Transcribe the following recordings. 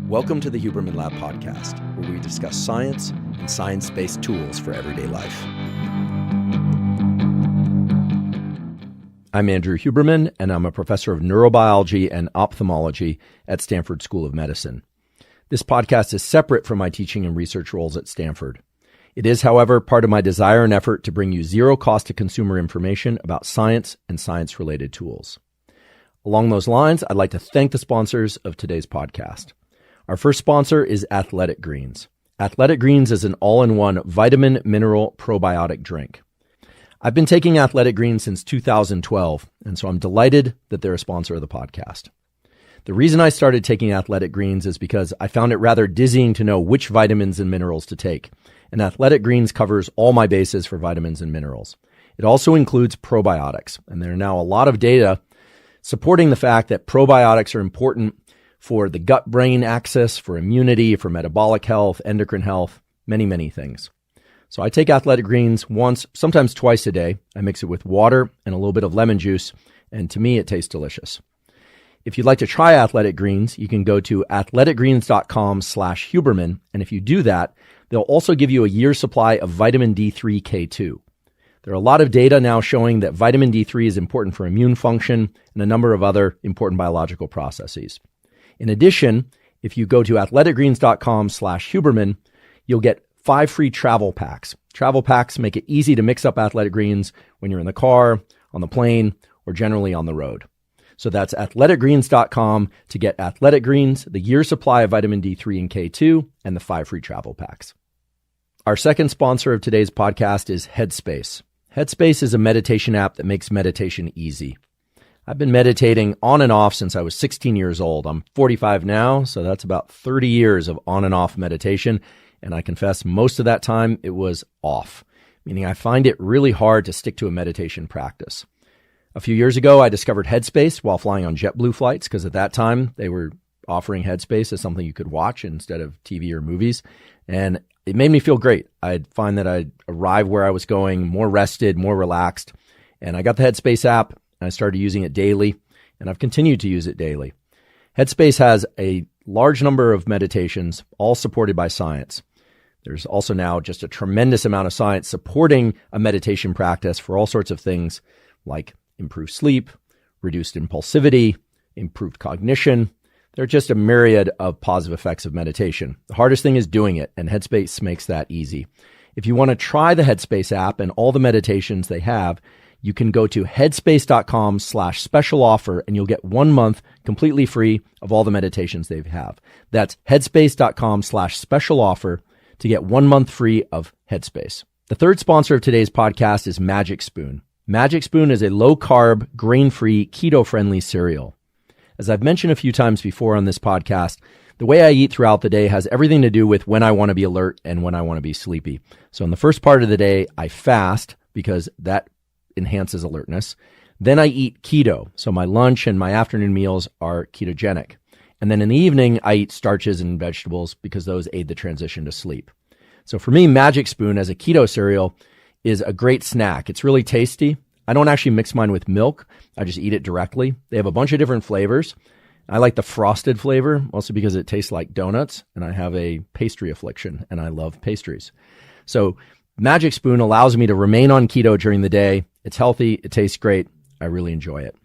Welcome to the Huberman Lab podcast, where we discuss science and science-based tools for everyday life. I'm Andrew Huberman, and I'm a professor of neurobiology and ophthalmology at Stanford School of Medicine. This podcast is separate from my teaching and research roles at Stanford. It is, however, part of my desire and effort to bring you zero-cost-to-consumer information about science and science-related tools. Along those lines, I'd like to thank the sponsors of today's podcast. Our first sponsor is Athletic Greens. Athletic Greens is an all-in-one vitamin, mineral, probiotic drink. I've been taking Athletic Greens since 2012, and so I'm delighted that they're a sponsor of the podcast. The reason I started taking Athletic Greens is because I found it rather dizzying to know which vitamins and minerals to take, and Athletic Greens covers all my bases for vitamins and minerals. It also includes probiotics, and there are now a lot of data supporting the fact that probiotics are important for the gut-brain axis, for immunity, for metabolic health, endocrine health, many things. So I take Athletic Greens once, sometimes twice a day. I mix it with water and a little bit of lemon juice, and to me, it tastes delicious. If you'd like to try Athletic Greens, you can go to athleticgreens.com/Huberman, and if you do that, they'll also give you a year's supply of vitamin D3 K2. There are a lot of data now showing that vitamin D3 is important for immune function and a number of other important biological processes. In addition, if you go to athleticgreens.com/Huberman, you'll get 5 free travel packs. Travel packs make it easy to mix up Athletic Greens when you're in the car, on the plane, or generally on the road. So that's athleticgreens.com to get Athletic Greens, the year's supply of vitamin D3 and K2, and the 5 free travel packs. Our second sponsor of today's podcast is Headspace. Headspace is a meditation app that makes meditation easy. I've been meditating on and off since I was 16 years old. I'm 45 now, so that's about 30 years of on and off meditation. And I confess most of that time it was off, meaning I find it really hard to stick to a meditation practice. A few years ago, I discovered Headspace while flying on JetBlue flights because at that time they were offering Headspace as something you could watch instead of TV or movies. And it made me feel great. I'd find that I'd arrive where I was going more rested, more relaxed. And I got the Headspace app. I started using it daily, and I've continued to use it daily. Headspace has a large number of meditations, all supported by science. There's also now just a tremendous amount of science supporting a meditation practice for all sorts of things like improved sleep, reduced impulsivity, improved cognition. There are just a myriad of positive effects of meditation. The hardest thing is doing it, and Headspace makes that easy. If you want to try the Headspace app and all the meditations they have, you can go to headspace.com/special offer and you'll get 1 month completely free of all the meditations they have. That's headspace.com/special offer to get 1 month free of Headspace. The third sponsor of today's podcast is Magic Spoon. Magic Spoon is a low-carb, grain-free, keto-friendly cereal. As I've mentioned a few times before on this podcast, the way I eat throughout the day has everything to do with when I want to be alert and when I want to be sleepy. So in the first part of the day, I fast because that enhances alertness. Then I eat keto. So my lunch and my afternoon meals are ketogenic. And then in the evening, I eat starches and vegetables because those aid the transition to sleep. So for me, Magic Spoon as a keto cereal is a great snack. It's really tasty. I don't actually mix mine with milk. I just eat it directly. They have a bunch of different flavors. I like the frosted flavor, mostly because it tastes like donuts, and I have a pastry affliction, and I love pastries. So Magic Spoon allows me to remain on keto during the day. It's healthy. It tastes great. I really enjoy it.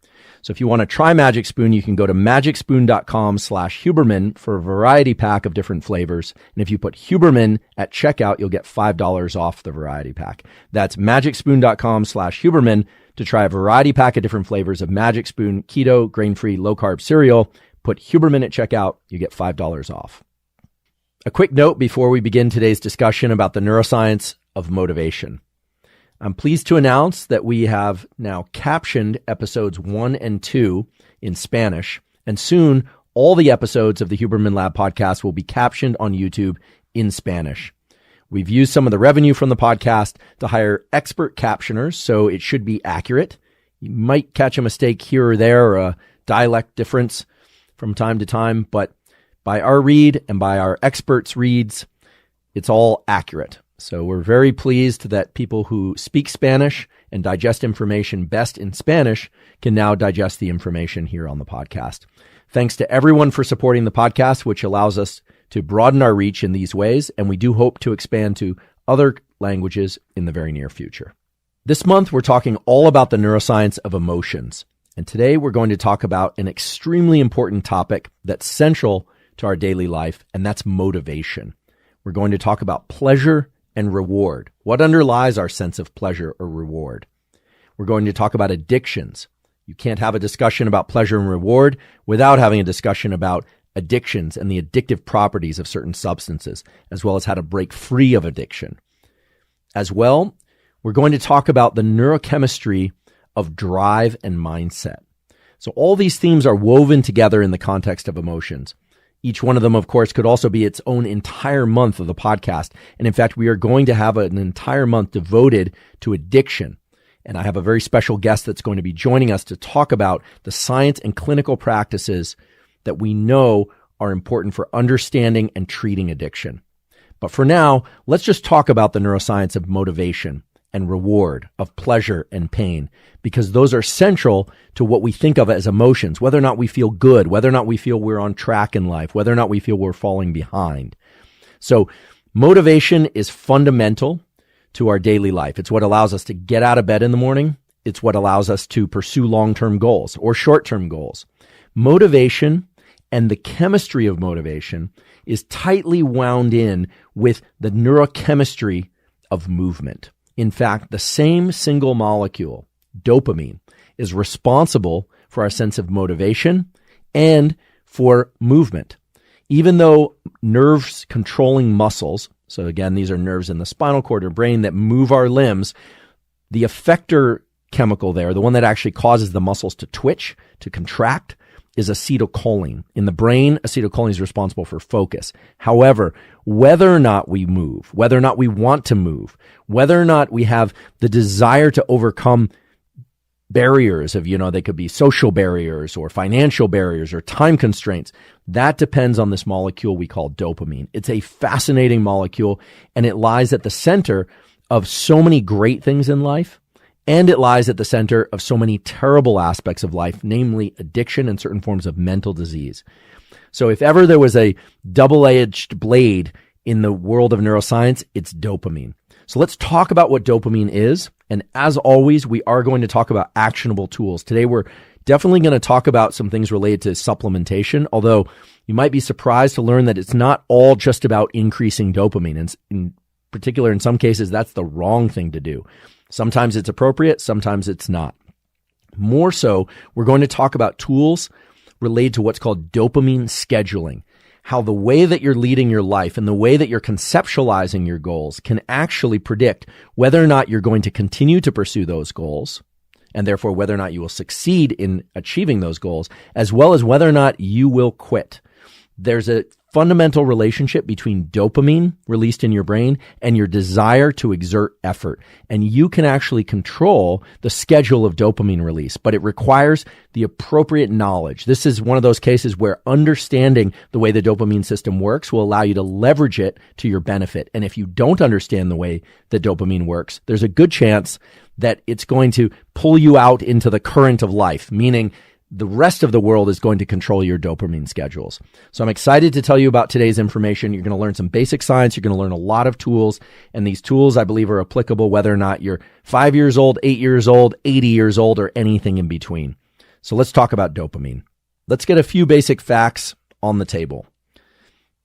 So if you want to try Magic Spoon, you can go to magicspoon.com/Huberman for a variety pack of different flavors. And if you put Huberman at checkout, you'll get $5 off the variety pack. That's magicspoon.com/Huberman to try a variety pack of different flavors of Magic Spoon keto, grain-free, low-carb cereal. Put Huberman at checkout. You get $5 off. A quick note before we begin today's discussion about the neuroscience of motivation. I'm pleased to announce that we have now captioned episodes 1 and 2 in Spanish, and soon all the episodes of the Huberman Lab podcast will be captioned on YouTube in Spanish. We've used some of the revenue from the podcast to hire expert captioners, so it should be accurate. You might catch a mistake here or there or a dialect difference from time to time, but by our read and by our experts' reads, it's all accurate. So we're very pleased that people who speak Spanish and digest information best in Spanish can now digest the information here on the podcast. Thanks to everyone for supporting the podcast, which allows us to broaden our reach in these ways, and we do hope to expand to other languages in the very near future. This month, we're talking all about the neuroscience of emotions. And today, we're going to talk about an extremely important topic that's central to our daily life, and that's motivation. We're going to talk about pleasure and reward. What underlies our sense of pleasure or reward? We're going to talk about addictions. You can't have a discussion about pleasure and reward without having a discussion about addictions and the addictive properties of certain substances, as well as how to break free of addiction. As well, we're going to talk about the neurochemistry of drive and mindset. So all these themes are woven together in the context of emotions. Each one of them, of course, could also be its own entire month of the podcast. And in fact, we are going to have an entire month devoted to addiction. And I have a very special guest that's going to be joining us to talk about the science and clinical practices that we know are important for understanding and treating addiction. But for now, let's just talk about the neuroscience of motivation and reward, of pleasure and pain, because those are central to what we think of as emotions, whether or not we feel good, whether or not we feel we're on track in life, whether or not we feel we're falling behind. So motivation is fundamental to our daily life. It's what allows us to get out of bed in the morning. It's what allows us to pursue long-term goals or short-term goals. Motivation and the chemistry of motivation is tightly wound in with the neurochemistry of movement. In fact, the same single molecule, dopamine, is responsible for our sense of motivation and for movement. Even though nerves controlling muscles, so again, these are nerves in the spinal cord or brain that move our limbs, the effector chemical there, the one that actually causes the muscles to twitch, to contract, is acetylcholine. In the brain, acetylcholine is responsible for focus. However, whether or not we move, whether or not we want to move, whether or not we have the desire to overcome barriers of, they could be social barriers or financial barriers or time constraints, that depends on this molecule we call dopamine. It's a fascinating molecule, and it lies at the center of so many great things in life. And it lies at the center of so many terrible aspects of life, namely addiction and certain forms of mental disease. So if ever there was a double-edged blade in the world of neuroscience, it's dopamine. So let's talk about what dopamine is. And as always, we are going to talk about actionable tools. Today, we're definitely going to talk about some things related to supplementation, although you might be surprised to learn that it's not all just about increasing dopamine. And in particular, in some cases, that's the wrong thing to do. Sometimes it's appropriate, sometimes it's not. More so, we're going to talk about tools related to what's called dopamine scheduling, how the way that you're leading your life and the way that you're conceptualizing your goals can actually predict whether or not you're going to continue to pursue those goals, and therefore whether or not you will succeed in achieving those goals, as well as whether or not you will quit. There's a fundamental relationship between dopamine released in your brain and your desire to exert effort. And you can actually control the schedule of dopamine release, but it requires the appropriate knowledge. This is one of those cases where understanding the way the dopamine system works will allow you to leverage it to your benefit. And if you don't understand the way that dopamine works, there's a good chance that it's going to pull you out into the current of life, meaning the rest of the world is going to control your dopamine schedules. So I'm excited to tell you about today's information. You're going to learn some basic science. You're going to learn a lot of tools. And these tools, I believe, are applicable whether or not you're 5 years old, 8 years old, 80 years old, or anything in between. So let's talk about dopamine. Let's get a few basic facts on the table.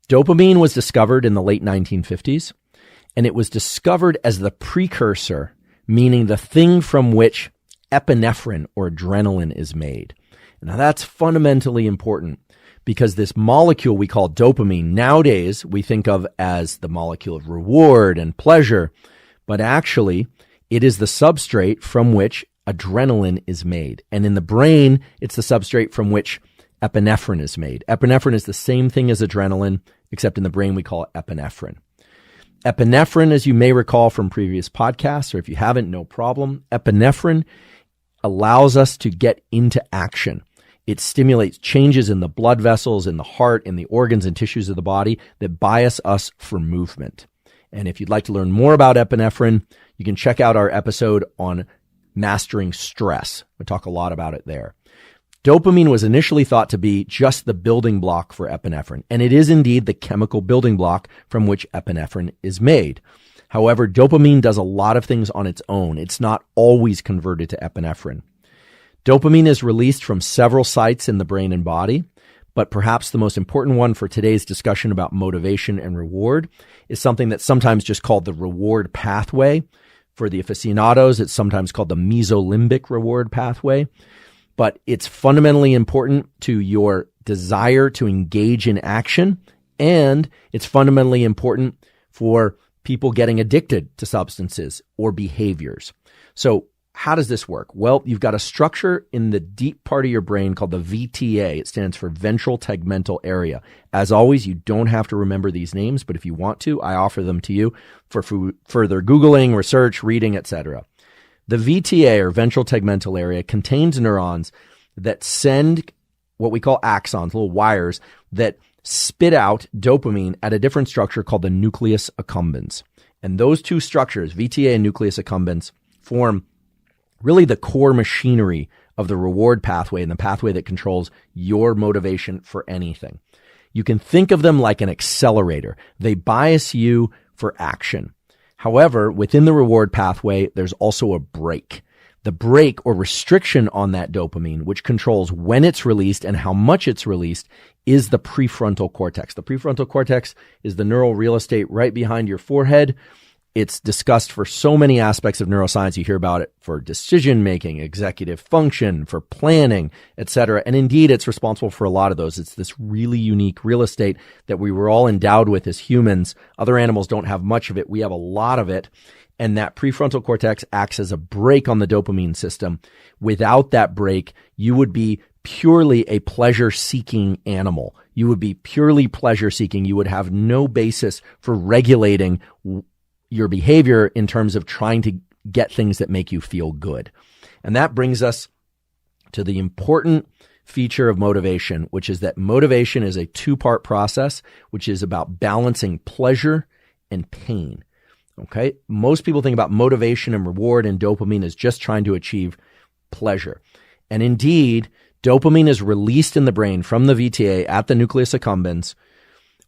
Dopamine was discovered in the late 1950s, and it was discovered as the precursor, meaning the thing from which epinephrine or adrenaline is made. Now, that's fundamentally important because this molecule we call dopamine, nowadays we think of as the molecule of reward and pleasure, but actually it is the substrate from which adrenaline is made. And in the brain, it's the substrate from which epinephrine is made. Epinephrine is the same thing as adrenaline, except in the brain we call it epinephrine. Epinephrine, as you may recall from previous podcasts, or if you haven't, no problem. Epinephrine allows us to get into action. It stimulates changes in the blood vessels, in the heart, in the organs and tissues of the body that bias us for movement. And if you'd like to learn more about epinephrine, you can check out our episode on mastering stress. We talk a lot about it there. Dopamine was initially thought to be just the building block for epinephrine, and it is indeed the chemical building block from which epinephrine is made. However, dopamine does a lot of things on its own. It's not always converted to epinephrine. Dopamine is released from several sites in the brain and body, but perhaps the most important one for today's discussion about motivation and reward is something that's sometimes just called the reward pathway. For the aficionados, it's sometimes called the mesolimbic reward pathway, but it's fundamentally important to your desire to engage in action, and it's fundamentally important for people getting addicted to substances or behaviors. So how does this work? Well, you've got a structure in the deep part of your brain called the VTA. It stands for ventral tegmental area. As always, you don't have to remember these names, but if you want to, I offer them to you for further Googling, research, reading, etc. The VTA, or ventral tegmental area, contains neurons that send what we call axons, little wires that spit out dopamine at a different structure called the nucleus accumbens. And those two structures, VTA and nucleus accumbens, form really the core machinery of the reward pathway and the pathway that controls your motivation for anything. You can think of them like an accelerator. They bias you for action. However, within the reward pathway, there's also a brake. The brake or restriction on that dopamine, which controls when it's released and how much it's released, is the prefrontal cortex. The prefrontal cortex is the neural real estate right behind your forehead. It's discussed for so many aspects of neuroscience. You hear about it for decision-making, executive function, for planning, etc. And indeed, it's responsible for a lot of those. It's this really unique real estate that we were all endowed with as humans. Other animals don't have much of it. We have a lot of it. And that prefrontal cortex acts as a brake on the dopamine system. Without that brake, you would be purely a pleasure-seeking animal. You would be purely pleasure-seeking. You would have no basis for regulating your behavior in terms of trying to get things that make you feel good. And that brings us to the important feature of motivation, which is that motivation is a two-part process, which is about balancing pleasure and pain. Okay? Most people think about motivation and reward and dopamine as just trying to achieve pleasure. And indeed, dopamine is released in the brain from the VTA at the nucleus accumbens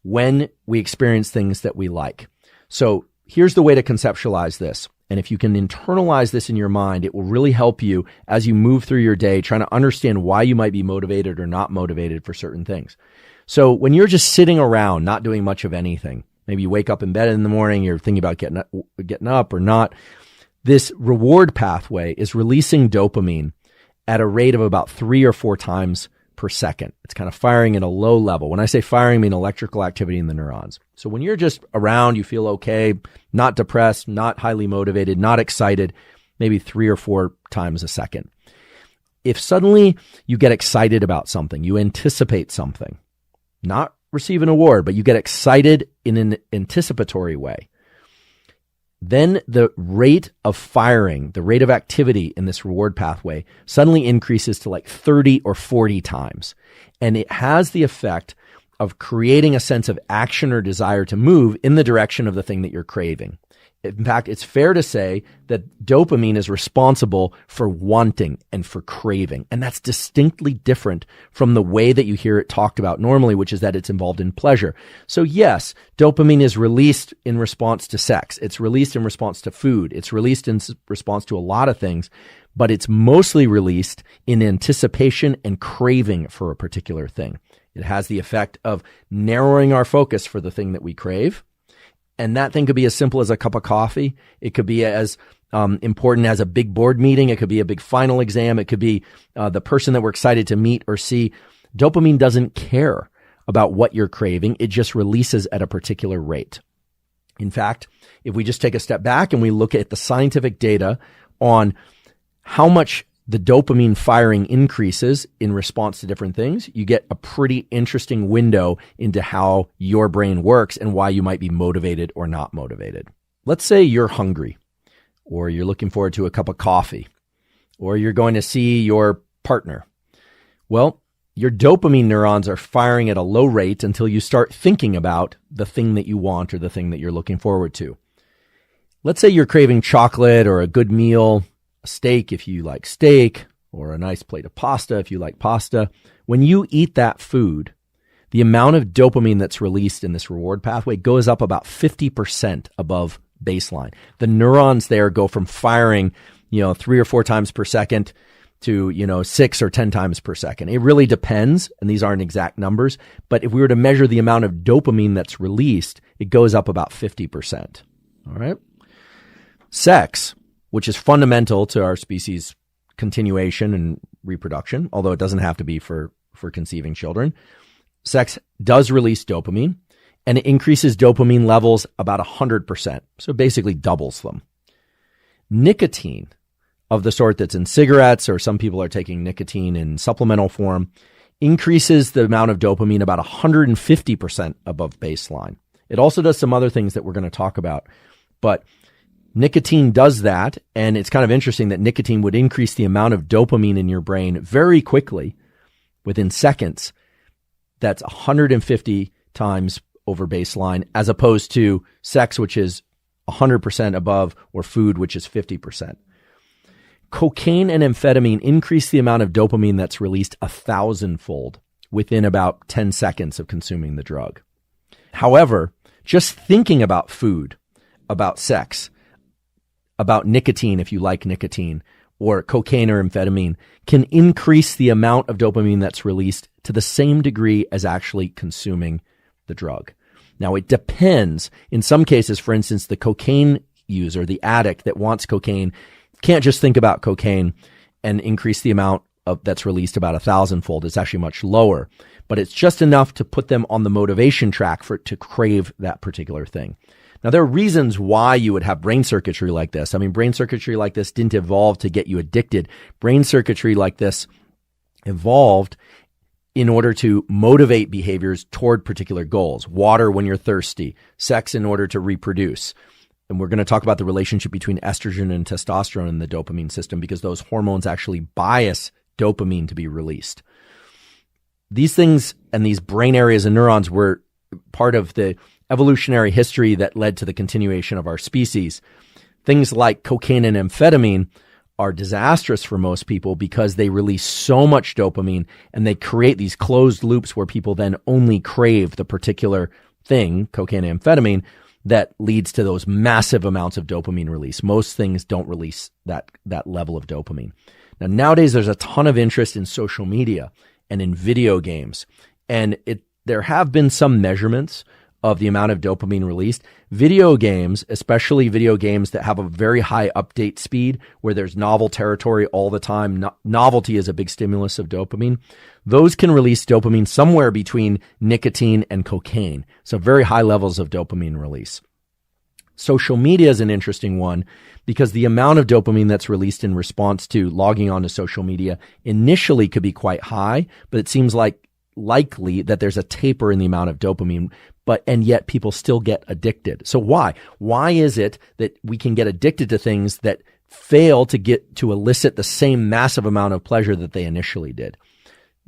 when we experience things that we like. So here's the way to conceptualize this. And if you can internalize this in your mind, it will really help you as you move through your day, trying to understand why you might be motivated or not motivated for certain things. So when you're just sitting around, not doing much of anything, maybe you wake up in bed in the morning, you're thinking about getting up or not, this reward pathway is releasing dopamine at a rate of about 3 or 4 times per second. It's kind of firing at a low level. When I say firing, I mean electrical activity in the neurons. So when you're just around, you feel okay, not depressed, not highly motivated, not excited, maybe 3 or 4 times a second. If suddenly you get excited about something, you anticipate something, not receive an award, but you get excited in an anticipatory way, then the rate of firing, the rate of activity in this reward pathway suddenly increases to like 30 or 40 times. And it has the effect of creating a sense of action or desire to move in the direction of the thing that you're craving. In fact, it's fair to say that dopamine is responsible for wanting and for craving. And that's distinctly different from the way that you hear it talked about normally, which is that it's involved in pleasure. So yes, dopamine is released in response to sex. It's released in response to food. It's released in response to a lot of things, but it's mostly released in anticipation and craving for a particular thing. It has the effect of narrowing our focus for the thing that we crave. And that thing could be as simple as a cup of coffee. It could be as important as a big board meeting. It could be a big final exam. It could be the person that we're excited to meet or see. Dopamine doesn't care about what you're craving. It just releases at a particular rate. In fact, if we just take a step back and we look at the scientific data on how much the dopamine firing increases in response to different things, you get a pretty interesting window into how your brain works and why you might be motivated or not motivated. Let's say you're hungry, or you're looking forward to a cup of coffee, or you're going to see your partner. Well, your dopamine neurons are firing at a low rate until you start thinking about the thing that you want or the thing that you're looking forward to. Let's say you're craving chocolate or a good meal, a steak if you like steak, or a nice plate of pasta if you like pasta. When you eat that food, the amount of dopamine that's released in this reward pathway goes up about 50% above baseline. The neurons there go from firing, 3 or 4 times per second to, 6 or 10 times per second. It really depends, and these aren't exact numbers, but if we were to measure the amount of dopamine that's released, it goes up about 50%. All right. Sex, which is fundamental to our species' continuation and reproduction, although it doesn't have to be for conceiving children. Sex does release dopamine, and it increases dopamine levels about 100%. So basically doubles them. Nicotine, of the sort that's in cigarettes, or some people are taking nicotine in supplemental form, increases the amount of dopamine about 150% above baseline. It also does some other things that we're going to talk about, but nicotine does that, and it's kind of interesting that nicotine would increase the amount of dopamine in your brain very quickly, within seconds. That's 150 times over baseline, as opposed to sex, which is 100% above, or food, which is 50%. Cocaine and amphetamine increase the amount of dopamine that's released 1,000-fold within about 10 seconds of consuming the drug. However, just thinking about food, about sex, about nicotine, if you like nicotine, or cocaine or amphetamine, can increase the amount of dopamine that's released to the same degree as actually consuming the drug. Now, it depends. In some cases, for instance, the cocaine user, the addict that wants cocaine, can't just think about cocaine and increase the amount that's released about 1,000-fold. It's actually much lower, but it's just enough to put them on the motivation track for it to crave that particular thing. Now, there are reasons why you would have brain circuitry like this. I mean, brain circuitry like this didn't evolve to get you addicted. Brain circuitry like this evolved in order to motivate behaviors toward particular goals. Water when you're thirsty, sex in order to reproduce. And we're going to talk about the relationship between estrogen and testosterone in the dopamine system, because those hormones actually bias dopamine to be released. These things and these brain areas and neurons were part of the evolutionary history that led to the continuation of our species. Things like cocaine and amphetamine are disastrous for most people because they release so much dopamine, and they create these closed loops where people then only crave the particular thing, cocaine and amphetamine, that leads to those massive amounts of dopamine release. Most things don't release that level of dopamine. Now, nowadays, there's a ton of interest in social media and in video games, and there have been some measurements of the amount of dopamine released. Video games, especially video games that have a very high update speed, where there's novel territory all the time, novelty is a big stimulus of dopamine. Those can release dopamine somewhere between nicotine and cocaine. So very high levels of dopamine release. Social media is an interesting one because the amount of dopamine that's released in response to logging onto social media initially could be quite high, but it seems likely that there's a taper in the amount of dopamine, and yet people still get addicted. So why? Why is it that we can get addicted to things that fail to elicit the same massive amount of pleasure that they initially did?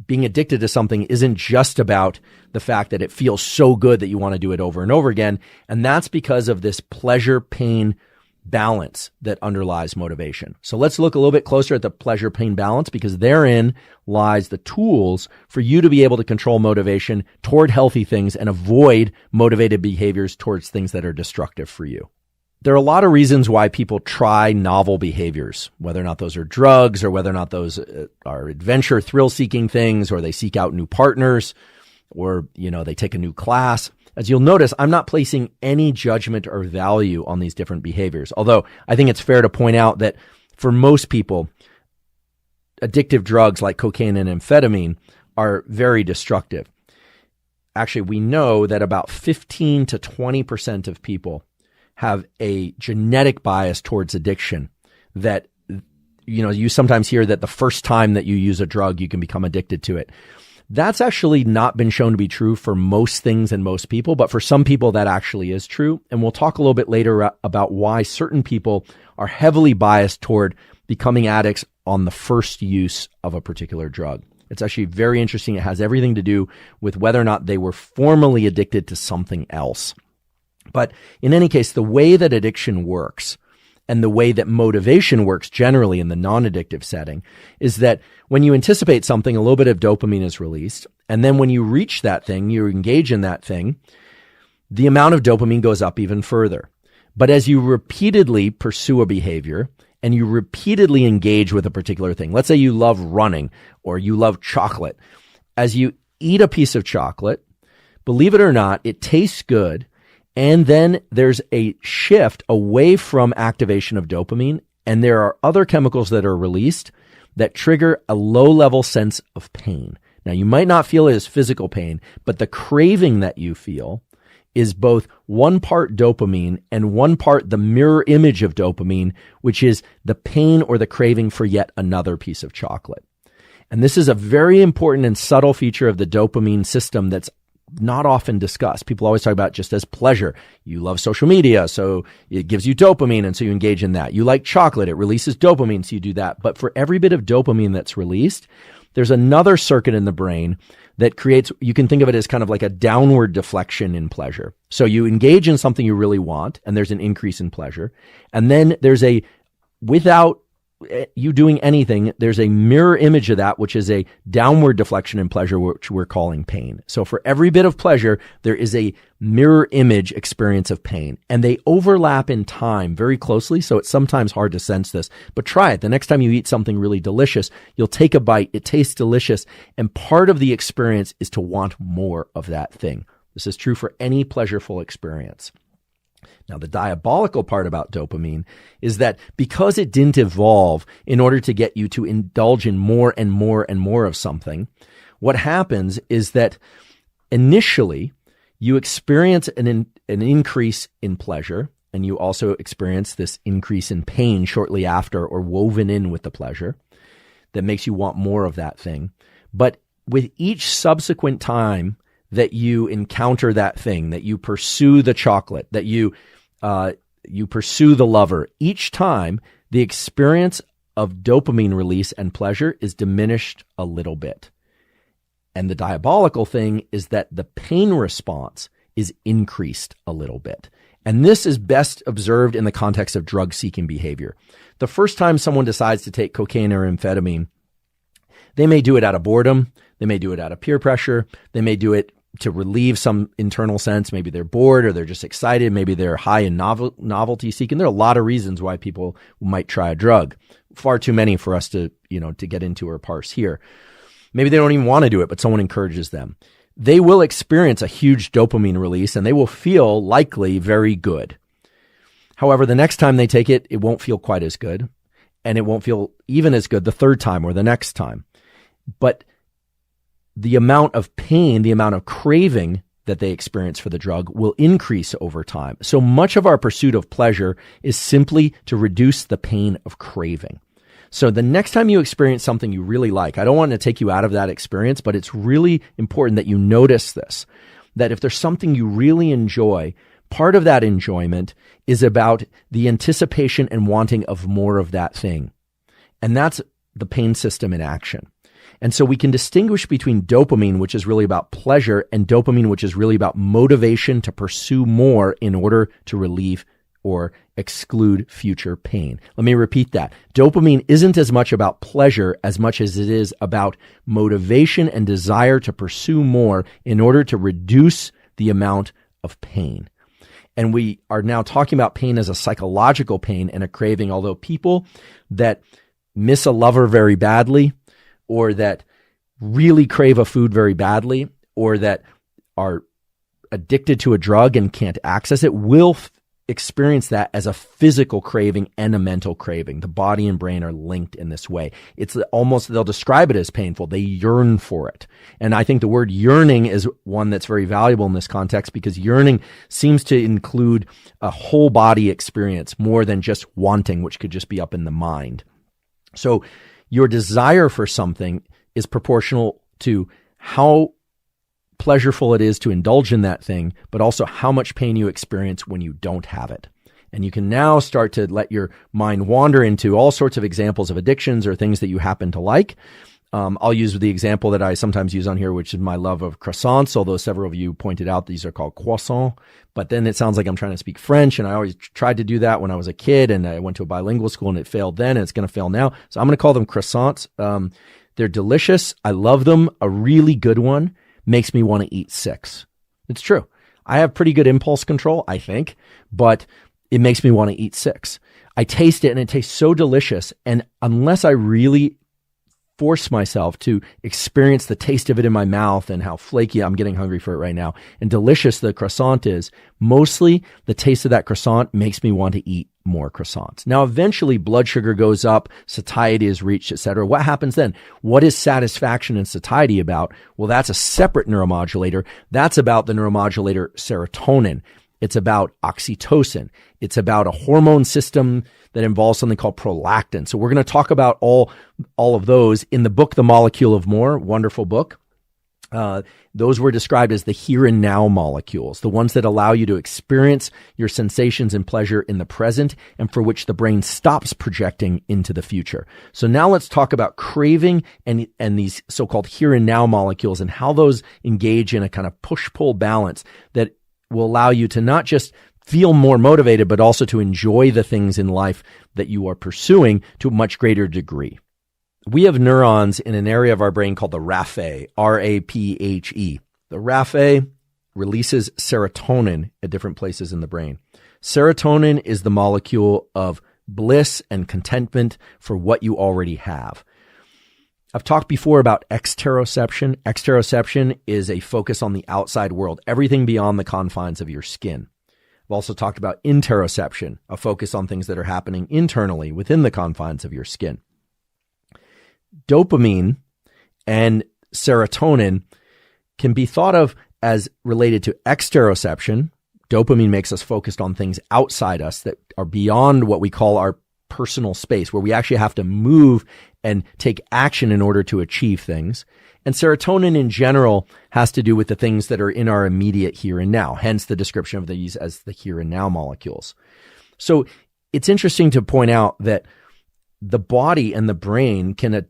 Being addicted to something isn't just about the fact that it feels so good that you want to do it over and over again. And that's because of this pleasure-pain balance that underlies motivation. So let's look a little bit closer at the pleasure-pain balance, because therein lies the tools for you to be able to control motivation toward healthy things and avoid motivated behaviors towards things that are destructive for you. There are a lot of reasons why people try novel behaviors, whether or not those are drugs or whether or not those are adventure, thrill-seeking things, or they seek out new partners, or, they take a new class. As you'll notice, I'm not placing any judgment or value on these different behaviors, although I think it's fair to point out that for most people, addictive drugs like cocaine and amphetamine are very destructive. Actually, we know that about 15 to 20% of people have a genetic bias towards addiction, that, you sometimes hear that the first time that you use a drug, you can become addicted to it. That's actually not been shown to be true for most things and most people, but for some people that actually is true. And we'll talk a little bit later about why certain people are heavily biased toward becoming addicts on the first use of a particular drug. It's actually very interesting. It has everything to do with whether or not they were formerly addicted to something else. But in any case, the way that addiction works and the way that motivation works generally in the non-addictive setting is that when you anticipate something, a little bit of dopamine is released. And then when you reach that thing, you engage in that thing, the amount of dopamine goes up even further. But as you repeatedly pursue a behavior and you repeatedly engage with a particular thing, let's say you love running or you love chocolate. As you eat a piece of chocolate, believe it or not, it tastes good. And then there's a shift away from activation of dopamine. And there are other chemicals that are released that trigger a low-level sense of pain. Now, you might not feel it as physical pain, but the craving that you feel is both one part dopamine and one part the mirror image of dopamine, which is the pain or the craving for yet another piece of chocolate. And this is a very important and subtle feature of the dopamine system that's not often discussed. People always talk about it just as pleasure. You love social media, so it gives you dopamine, and so you engage in that. You like chocolate, it releases dopamine, so you do that. But for every bit of dopamine that's released, there's another circuit in the brain that creates, you can think of it as kind of like a downward deflection in pleasure. So you engage in something you really want, and there's an increase in pleasure. And then there's without you doing anything, there's a mirror image of that, which is a downward deflection in pleasure, which we're calling pain. So for every bit of pleasure, there is a mirror image experience of pain, and they overlap in time very closely. So it's sometimes hard to sense this, but try it. The next time you eat something really delicious, you'll take a bite. It tastes delicious. And part of the experience is to want more of that thing. This is true for any pleasureful experience. Now, the diabolical part about dopamine is that because it didn't evolve in order to get you to indulge in more and more and more of something, what happens is that initially you experience an increase in pleasure, and you also experience this increase in pain shortly after or woven in with the pleasure that makes you want more of that thing. But with each subsequent time that you encounter that thing, that you pursue the chocolate, that you pursue the lover, each time the experience of dopamine release and pleasure is diminished a little bit. And the diabolical thing is that the pain response is increased a little bit. And this is best observed in the context of drug-seeking behavior. The first time someone decides to take cocaine or amphetamine, they may do it out of boredom. They may do it out of peer pressure. They may do it to relieve some internal sense. Maybe they're bored or they're just excited. Maybe they're high in novelty seeking. There are a lot of reasons why people might try a drug. Far too many for us to get into or parse here. Maybe they don't even want to do it, but someone encourages them. They will experience a huge dopamine release and they will feel likely very good. However, the next time they take it, it won't feel quite as good, and it won't feel even as good the third time or the next time. But the amount of pain, the amount of craving that they experience for the drug will increase over time. So much of our pursuit of pleasure is simply to reduce the pain of craving. So the next time you experience something you really like, I don't want to take you out of that experience, but it's really important that you notice this, that if there's something you really enjoy, part of that enjoyment is about the anticipation and wanting of more of that thing. And that's the pain system in action. And so we can distinguish between dopamine, which is really about pleasure, and dopamine, which is really about motivation to pursue more in order to relieve or exclude future pain. Let me repeat that. Dopamine isn't as much about pleasure as much as it is about motivation and desire to pursue more in order to reduce the amount of pain. And we are now talking about pain as a psychological pain and a craving, although people that miss a lover very badly, or that really crave a food very badly, or that are addicted to a drug and can't access it, will experience that as a physical craving and a mental craving. The body and brain are linked in this way. It's almost, they'll describe it as painful. They yearn for it. And I think the word yearning is one that's very valuable in this context, because yearning seems to include a whole body experience more than just wanting, which could just be up in the mind. So your desire for something is proportional to how pleasureful it is to indulge in that thing, but also how much pain you experience when you don't have it. And you can now start to let your mind wander into all sorts of examples of addictions or things that you happen to like. I'll use the example that I sometimes use on here, which is my love of croissants, although several of you pointed out these are called croissants. But then it sounds like I'm trying to speak French, and I always tried to do that when I was a kid, and I went to a bilingual school, and it failed then, and it's going to fail now. So I'm going to call them croissants. They're delicious. I love them. A really good one makes me want to eat 6. It's true. I have pretty good impulse control, I think, but it makes me want to eat 6. I taste it and it tastes so delicious. And unless I really force myself to experience the taste of it in my mouth and how flaky, I'm getting hungry for it right now, and delicious the croissant is, mostly the taste of that croissant makes me want to eat more croissants. Now, eventually blood sugar goes up, satiety is reached, etc. What happens then? What is satisfaction and satiety about? Well, that's a separate neuromodulator. That's about the neuromodulator serotonin. It's about oxytocin. It's about a hormone system that involves something called prolactin. So we're going to talk about all of those in the book, The Molecule of More, wonderful book. Those were described as the here and now molecules, the ones that allow you to experience your sensations and pleasure in the present and for which the brain stops projecting into the future. So now let's talk about craving and these so-called here and now molecules and how those engage in a kind of push-pull balance that will allow you to not just feel more motivated, but also to enjoy the things in life that you are pursuing to a much greater degree. We have neurons in an area of our brain called the raphe, R-A-P-H-E. The raphe releases serotonin at different places in the brain. Serotonin is the molecule of bliss and contentment for what you already have. I've talked before about exteroception. Exteroception is a focus on the outside world, everything beyond the confines of your skin. I've also talked about interoception, a focus on things that are happening internally within the confines of your skin. Dopamine and serotonin can be thought of as related to exteroception. Dopamine makes us focused on things outside us that are beyond what we call our personal space, where we actually have to move and take action in order to achieve things. And serotonin in general has to do with the things that are in our immediate here and now, hence the description of these as the here and now molecules. So it's interesting to point out that the body and the brain can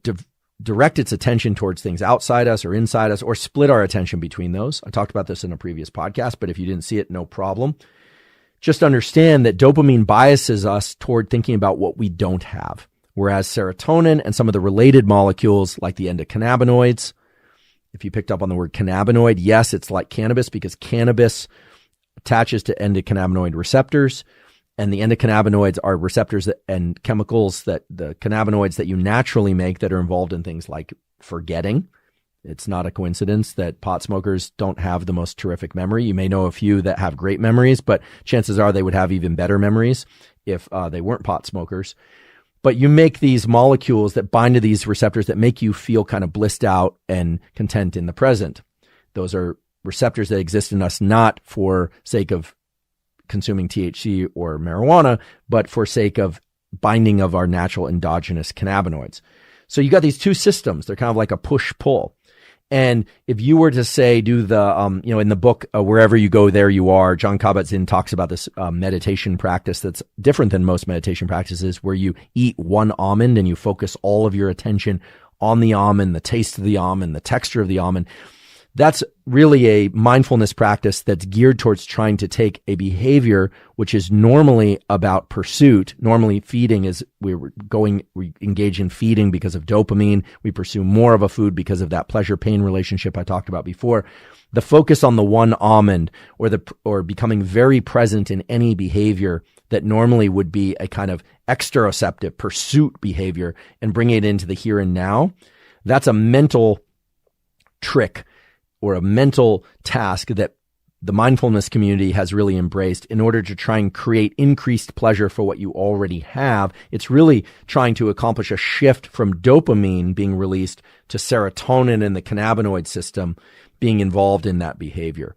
direct its attention towards things outside us or inside us, or split our attention between those. I talked about this in a previous podcast, but if you didn't see it, no problem. Just understand that dopamine biases us toward thinking about what we don't have, whereas serotonin and some of the related molecules like the endocannabinoids, if you picked up on the word cannabinoid, yes, it's like cannabis because cannabis attaches to endocannabinoid receptors, and the endocannabinoids are receptors and chemicals that the cannabinoids that you naturally make that are involved in things like forgetting. It's not a coincidence that pot smokers don't have the most terrific memory. You may know a few that have great memories, but chances are they would have even better memories if they weren't pot smokers. But you make these molecules that bind to these receptors that make you feel kind of blissed out and content in the present. Those are receptors that exist in us not for sake of consuming THC or marijuana, but for sake of binding of our natural endogenous cannabinoids. So you got these two systems. They're kind of like a push-pull. And if you were to say, do the, in the book, Wherever You Go, There You Are, Jon Kabat-Zinn talks about this meditation practice that's different than most meditation practices, where you eat one almond and you focus all of your attention on the almond, the taste of the almond, the texture of the almond. That's really a mindfulness practice that's geared towards trying to take a behavior which is normally about pursuit. Normally feeding is we engage in feeding because of dopamine. We pursue more of a food because of that pleasure-pain relationship I talked about before. The focus on the one almond or becoming very present in any behavior that normally would be a kind of exteroceptive pursuit behavior and bring it into the here and now. That's a mental trick or a mental task that the mindfulness community has really embraced in order to try and create increased pleasure for what you already have. It's really trying to accomplish a shift from dopamine being released to serotonin and the cannabinoid system being involved in that behavior.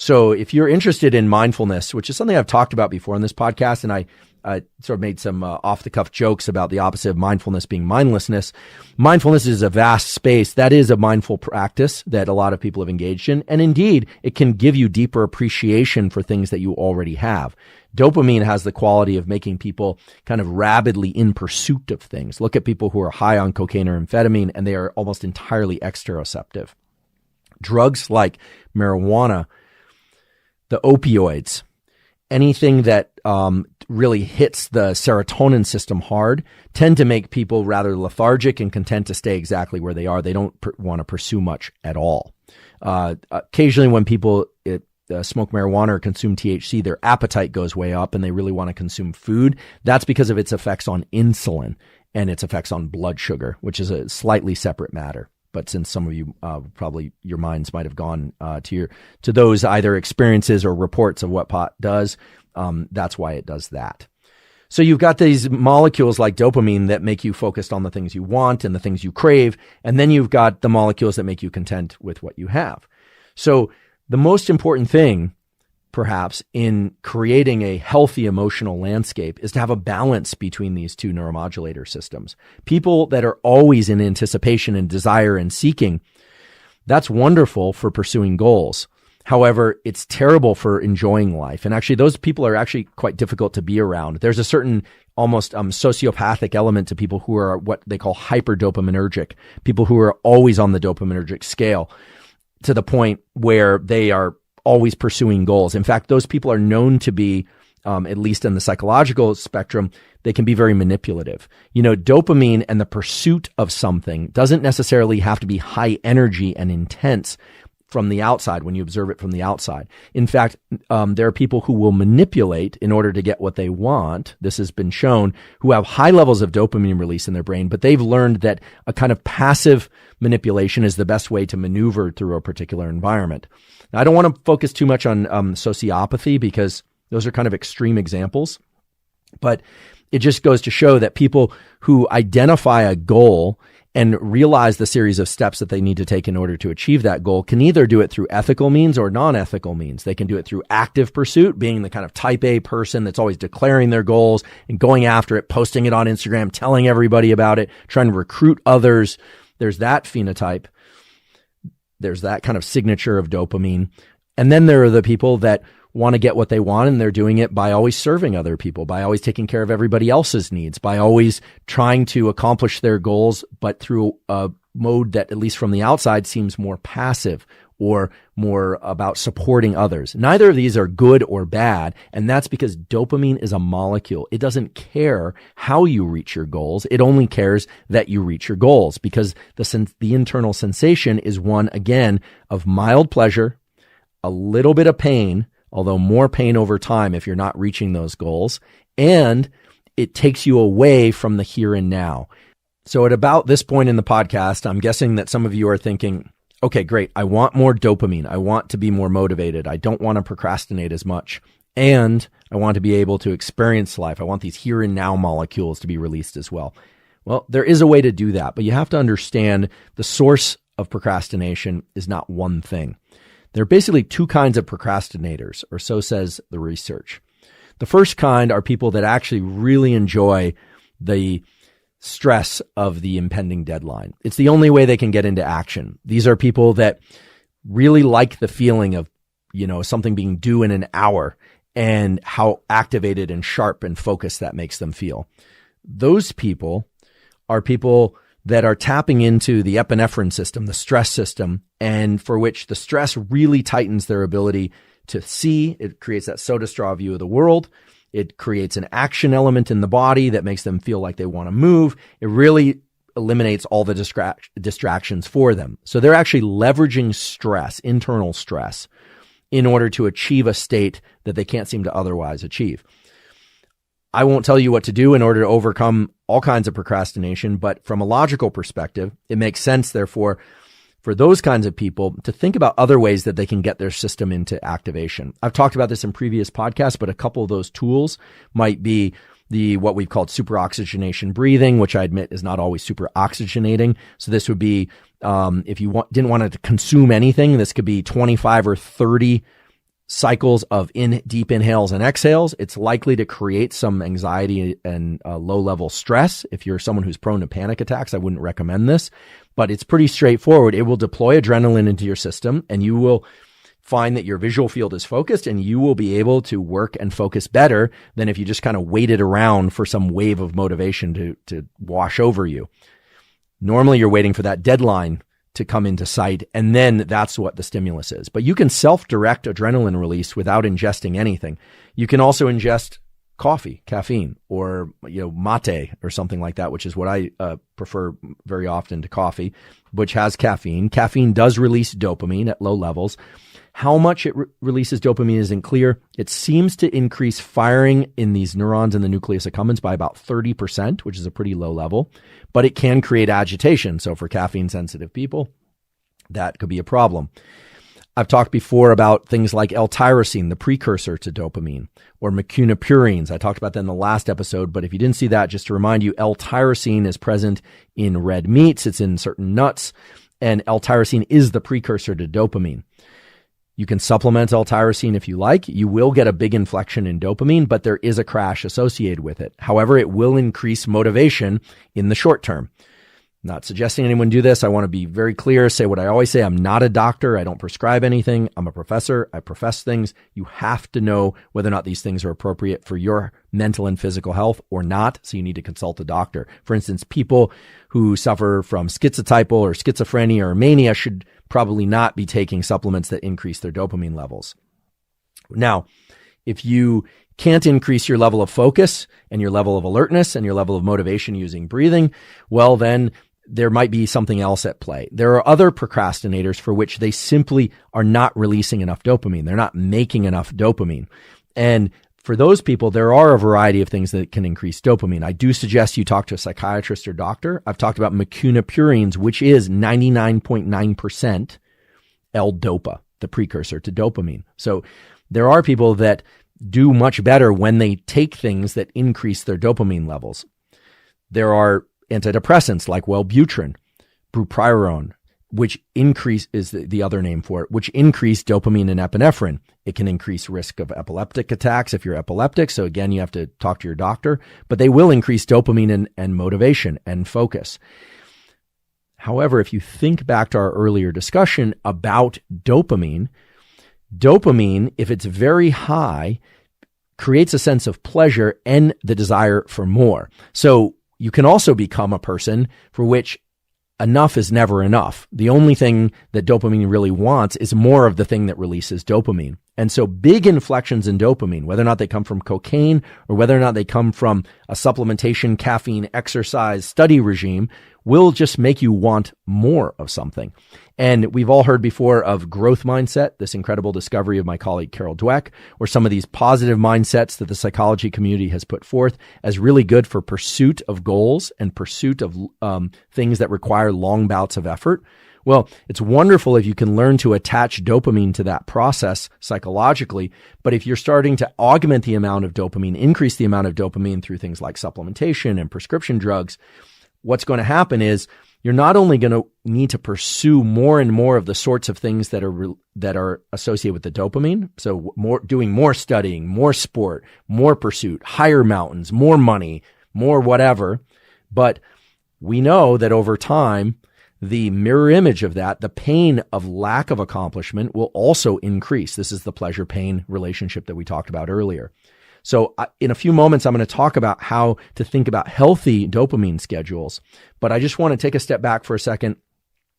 So if you're interested in mindfulness, which is something I've talked about before on this podcast, and I sort of made some off-the-cuff jokes about the opposite of mindfulness being mindlessness. Mindfulness is a vast space. That is a mindful practice that a lot of people have engaged in. And indeed, it can give you deeper appreciation for things that you already have. Dopamine has the quality of making people kind of rabidly in pursuit of things. Look at people who are high on cocaine or amphetamine, and they are almost entirely exteroceptive. Drugs like marijuana, the opioids, anything that really hits the serotonin system hard tend to make people rather lethargic and content to stay exactly where they are. They don't want to pursue much at all. Occasionally when people smoke marijuana or consume THC, their appetite goes way up and they really want to consume food. That's because of its effects on insulin and its effects on blood sugar, which is a slightly separate matter. But since some of you probably your minds might have gone to those either experiences or reports of what pot does, that's why it does that. So you've got these molecules like dopamine that make you focused on the things you want and the things you crave, and then you've got the molecules that make you content with what you have. So the most important thing, perhaps, in creating a healthy emotional landscape is to have a balance between these two neuromodulator systems. People that are always in anticipation and desire and seeking, that's wonderful for pursuing goals. However, it's terrible for enjoying life. And actually, those people are actually quite difficult to be around. There's a certain almost sociopathic element to people who are what they call hyperdopaminergic, people who are always on the dopaminergic scale to the point where they are always pursuing goals. In fact, those people are known to be, at least in the psychological spectrum, they can be very manipulative. Dopamine and the pursuit of something doesn't necessarily have to be high energy and intense from the outside when you observe it from the outside. In fact, there are people who will manipulate in order to get what they want. This has been shown, who have high levels of dopamine release in their brain, but they've learned that a kind of passive manipulation is the best way to maneuver through a particular environment. Now, I don't want to focus too much on sociopathy because those are kind of extreme examples, but it just goes to show that people who identify a goal and realize the series of steps that they need to take in order to achieve that goal can either do it through ethical means or non-ethical means. They can do it through active pursuit, being the kind of type A person that's always declaring their goals and going after it, posting it on Instagram, telling everybody about it, trying to recruit others. There's that phenotype. There's that kind of signature of dopamine. And then there are the people that want to get what they want, and they're doing it by always serving other people, by always taking care of everybody else's needs, by always trying to accomplish their goals, but through a mode that, at least from the outside, seems more passive or more about supporting others. Neither of these are good or bad, and that's because dopamine is a molecule. It doesn't care how you reach your goals. It only cares that you reach your goals, because the internal sensation is one, again, of mild pleasure, a little bit of pain, although more pain over time if you're not reaching those goals, and it takes you away from the here and now. So at about this point in the podcast, I'm guessing that some of you are thinking, okay, great, I want more dopamine. I want to be more motivated. I don't want to procrastinate as much. And I want to be able to experience life. I want these here and now molecules to be released as well. Well, there is a way to do that, but you have to understand the source of procrastination is not one thing. There are basically two kinds of procrastinators, or so says the research. The first kind are people that actually really enjoy the stress of the impending deadline. It's the only way they can get into action. These are people that really like the feeling of, something being due in an hour and how activated and sharp and focused that makes them feel. Those people are people that are tapping into the epinephrine system, the stress system, and for which the stress really tightens their ability to see. It creates that soda straw view of the world. It creates an action element in the body that makes them feel like they want to move. It really eliminates all the distractions for them. So they're actually leveraging stress, internal stress, in order to achieve a state that they can't seem to otherwise achieve. I won't tell you what to do in order to overcome all kinds of procrastination, but from a logical perspective, it makes sense, therefore, for those kinds of people to think about other ways that they can get their system into activation. I've talked about this in previous podcasts, but a couple of those tools might be what we've called superoxygenation breathing, which I admit is not always super oxygenating. So this would be, if you didn't want to consume anything, this could be 25 or 30 cycles of deep inhales and exhales. It's likely to create some anxiety and low-level stress. If you're someone who's prone to panic attacks, I wouldn't recommend this, but it's pretty straightforward. It will deploy adrenaline into your system, and you will find that your visual field is focused, and you will be able to work and focus better than if you just kind of waited around for some wave of motivation to wash over you. Normally, you're waiting for that deadline to come into sight, and then that's what the stimulus is. But you can self-direct adrenaline release without ingesting anything. You can also ingest coffee, caffeine, or mate or something like that, which is what I prefer very often to coffee, which has caffeine. Caffeine does release dopamine at low levels. How much it releases dopamine isn't clear. It seems to increase firing in these neurons in the nucleus accumbens by about 30%, which is a pretty low level, but it can create agitation. So for caffeine-sensitive people, that could be a problem. I've talked before about things like L-tyrosine, the precursor to dopamine, or mecunopurines. I talked about that in the last episode, but if you didn't see that, just to remind you, L-tyrosine is present in red meats. It's in certain nuts, and L-tyrosine is the precursor to dopamine. You can supplement L-tyrosine if you like. You will get a big inflection in dopamine, but there is a crash associated with it. However, it will increase motivation in the short term. Not suggesting anyone do this. I want to be very clear, say what I always say. I'm not a doctor. I don't prescribe anything. I'm a professor. I profess things. You have to know whether or not these things are appropriate for your mental and physical health or not. So you need to consult a doctor. For instance, people who suffer from schizotypal or schizophrenia or mania should probably not be taking supplements that increase their dopamine levels. Now, if you can't increase your level of focus and your level of alertness and your level of motivation using breathing, well, then there might be something else at play. There are other procrastinators for which they simply are not releasing enough dopamine. They're not making enough dopamine. And for those people, there are a variety of things that can increase dopamine. I do suggest you talk to a psychiatrist or doctor. I've talked about mecunopurines, which is 99.9% L-dopa, the precursor to dopamine. So there are people that do much better when they take things that increase their dopamine levels. There are antidepressants like Wellbutrin, bupropion, which is the other name for it, which increase dopamine and epinephrine. It can increase risk of epileptic attacks if you're epileptic. So again, you have to talk to your doctor, but they will increase dopamine and motivation and focus. However, if you think back to our earlier discussion about dopamine, if it's very high, creates a sense of pleasure and the desire for more. So you can also become a person for which enough is never enough. The only thing that dopamine really wants is more of the thing that releases dopamine. And so big inflections in dopamine, whether or not they come from cocaine or whether or not they come from a supplementation, caffeine, exercise, study regime, will just make you want more of something. And we've all heard before of growth mindset, this incredible discovery of my colleague Carol Dweck, or some of these positive mindsets that the psychology community has put forth as really good for pursuit of goals and pursuit of things that require long bouts of effort. Well, it's wonderful if you can learn to attach dopamine to that process psychologically, but if you're starting to augment the amount of dopamine, increase the amount of dopamine through things like supplementation and prescription drugs, what's going to happen is you're not only going to need to pursue more and more of the sorts of things that are associated with the dopamine. So doing more studying, more sport, more pursuit, higher mountains, more money, more whatever. But we know that over time, the mirror image of that, the pain of lack of accomplishment, will also increase. This is the pleasure-pain relationship that we talked about earlier. So in a few moments, I'm going to talk about how to think about healthy dopamine schedules. But I just want to take a step back for a second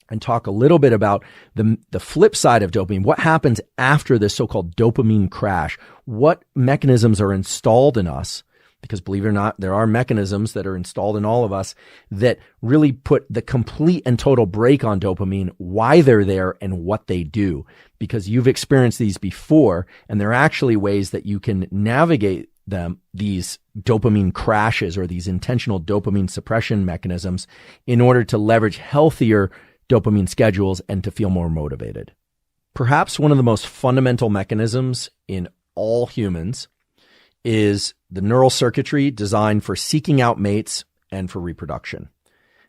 and talk a little bit about the flip side of dopamine. What happens after this so-called dopamine crash? What mechanisms are installed in us? Because believe it or not, there are mechanisms that are installed in all of us that really put the complete and total brake on dopamine, why they're there and what they do. Because you've experienced these before, and they're actually ways that you can navigate these dopamine crashes or these intentional dopamine suppression mechanisms in order to leverage healthier dopamine schedules and to feel more motivated. Perhaps one of the most fundamental mechanisms in all humans is the neural circuitry designed for seeking out mates and for reproduction.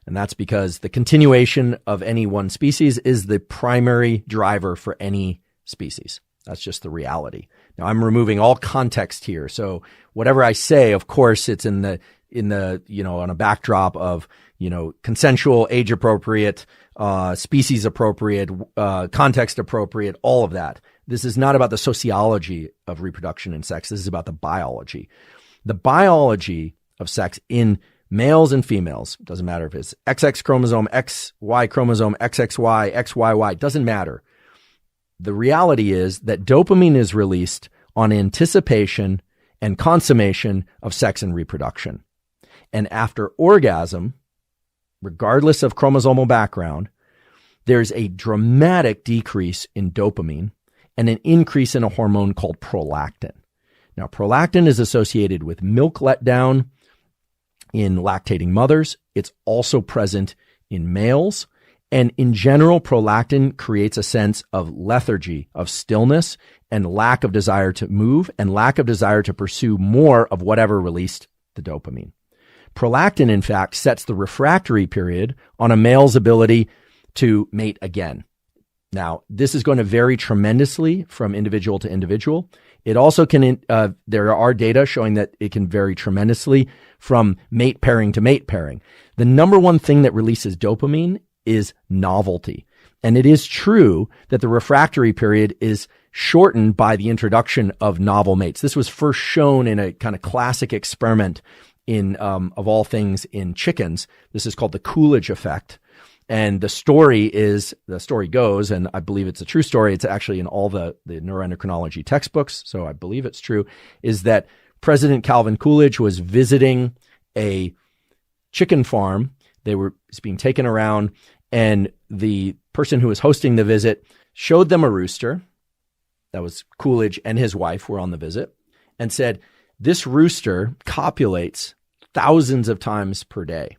And that's because the continuation of any one species is the primary driver for any species. That's just the reality. Now, I'm removing all context here. So whatever I say, of course, it's in the, on a backdrop of, consensual, age appropriate, species appropriate, context appropriate, all of that. This is not about the sociology of reproduction and sex. This is about the biology. The biology of sex in males and females, doesn't matter if it's XX chromosome, XY chromosome, XXY, XYY, doesn't matter. The reality is that dopamine is released on anticipation and consummation of sex and reproduction. And after orgasm, regardless of chromosomal background, there's a dramatic decrease in dopamine and an increase in a hormone called prolactin. Now, prolactin is associated with milk letdown in lactating mothers. It's also present in males. And in general, prolactin creates a sense of lethargy, of stillness, and lack of desire to move and lack of desire to pursue more of whatever released the dopamine. Prolactin, in fact, sets the refractory period on a male's ability to mate again. Now, this is going to vary tremendously from individual to individual. It also can, there are data showing that it can vary tremendously from mate pairing to mate pairing. The number one thing that releases dopamine is novelty. And it is true that the refractory period is shortened by the introduction of novel mates. This was first shown in a kind of classic experiment in, of all things, in chickens. This is called the Coolidge effect. And the story goes, and I believe it's a true story, it's actually in all the neuroendocrinology textbooks, so I believe it's true, is that President Calvin Coolidge was visiting a chicken farm. It's being taken around, and the person who was hosting the visit showed them a rooster. That was Coolidge and his wife were on the visit, and said, this rooster copulates thousands of times per day.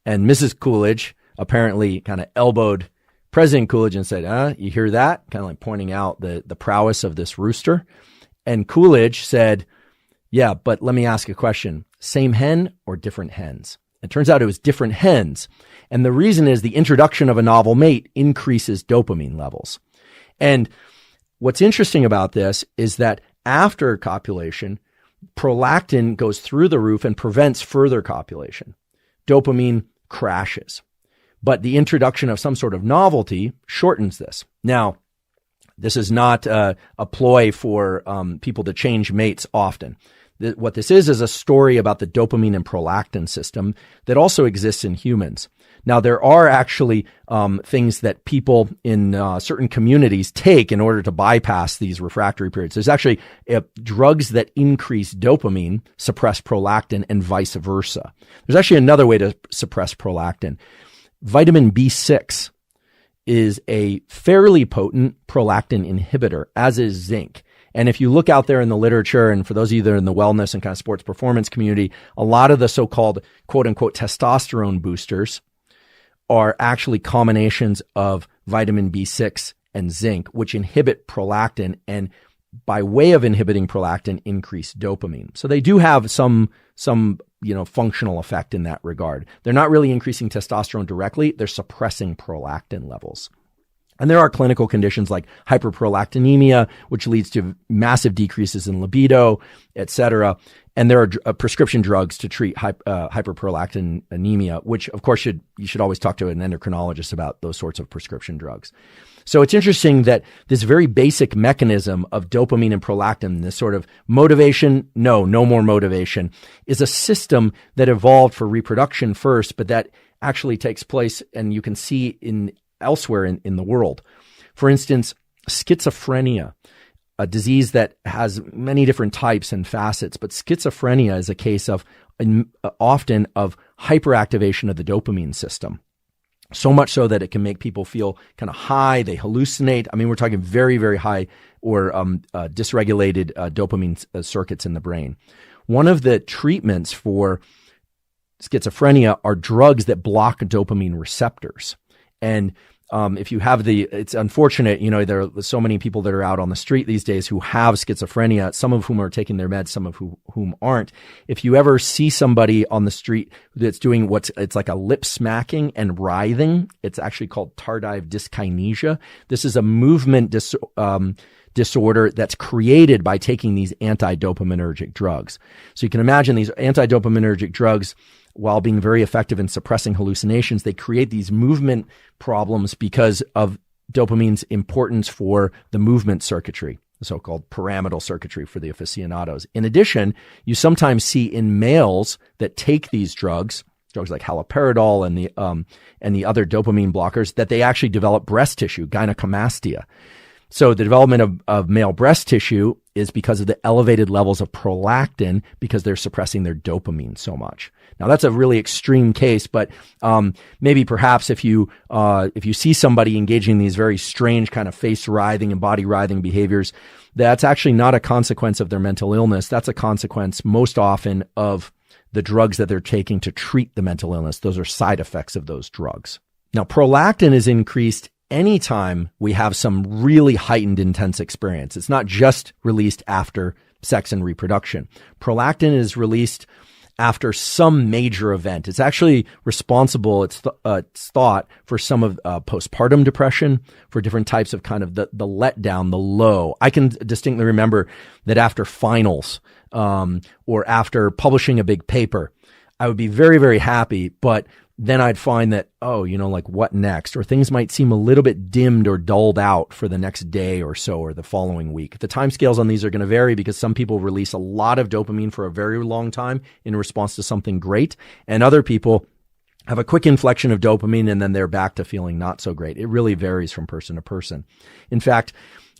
And Mrs. Coolidge apparently kind of elbowed President Coolidge and said, you hear that? Kind of like pointing out the prowess of this rooster. And Coolidge said, yeah, but let me ask a question. Same hen or different hens? It turns out it was different hens. And the reason is the introduction of a novel mate increases dopamine levels. And what's interesting about this is that after copulation, prolactin goes through the roof and prevents further copulation. Dopamine crashes. But the introduction of some sort of novelty shortens this. Now, this is not a ploy for people to change mates often. What this is a story about the dopamine and prolactin system that also exists in humans. Now, there are actually things that people in certain communities take in order to bypass these refractory periods. There's actually drugs that increase dopamine, suppress prolactin, and vice versa. There's actually another way to suppress prolactin. Vitamin B6 is a fairly potent prolactin inhibitor, as is zinc. And if you look out there in the literature, and for those of you that are in the wellness and kind of sports performance community, a lot of the so-called quote unquote testosterone boosters are actually combinations of vitamin B6 and zinc, which inhibit prolactin and by way of inhibiting prolactin, increase dopamine. So they do have some functional effect in that regard. They're not really increasing testosterone directly. They're suppressing prolactin levels. And there are clinical conditions like hyperprolactinemia, which leads to massive decreases in libido, et cetera. And there are prescription drugs to treat hyperprolactinemia, which of course you should always talk to an endocrinologist about those sorts of prescription drugs. So it's interesting that this very basic mechanism of dopamine and prolactin, this sort of motivation, no more motivation, is a system that evolved for reproduction first, but that actually takes place, and you can see elsewhere in the world. For instance, schizophrenia, a disease that has many different types and facets, but schizophrenia is a case of often of hyperactivation of the dopamine system. So much so that it can make people feel kind of high, they hallucinate. I mean, we're talking very, very high or dysregulated dopamine circuits in the brain. One of the treatments for schizophrenia are drugs that block dopamine receptors. And if you have it's unfortunate, there are so many people that are out on the street these days who have schizophrenia, some of whom are taking their meds, some of whom aren't. If you ever see somebody on the street that's doing it's like a lip smacking and writhing, it's actually called tardive dyskinesia. This is a movement disorder that's created by taking these anti-dopaminergic drugs. So you can imagine these anti-dopaminergic drugs, while being very effective in suppressing hallucinations, they create these movement problems because of dopamine's importance for the movement circuitry, the so-called pyramidal circuitry for the aficionados. In addition, you sometimes see in males that take these drugs like haloperidol and the other dopamine blockers, that they actually develop breast tissue, gynecomastia. So the development of male breast tissue is because of the elevated levels of prolactin, because they're suppressing their dopamine so much. Now that's a really extreme case, but maybe perhaps if you see somebody engaging in these very strange kind of face writhing and body writhing behaviors, that's actually not a consequence of their mental illness. That's a consequence most often of the drugs that they're taking to treat the mental illness. Those are side effects of those drugs. Now, prolactin is increased anytime we have some really heightened intense experience. It's not just released after sex and reproduction. Prolactin is released after some major event. It's actually responsible, it's thought, for some of postpartum depression, for different types of kind of the letdown, the low. I can distinctly remember that after finals or after publishing a big paper, I would be very, very happy, but then I'd find that, like what next? Or things might seem a little bit dimmed or dulled out for the next day or so, or the following week. The timescales on these are going to vary because some people release a lot of dopamine for a very long time in response to something great, and other people have a quick inflection of dopamine and then they're back to feeling not so great. It really varies from person to person. In fact,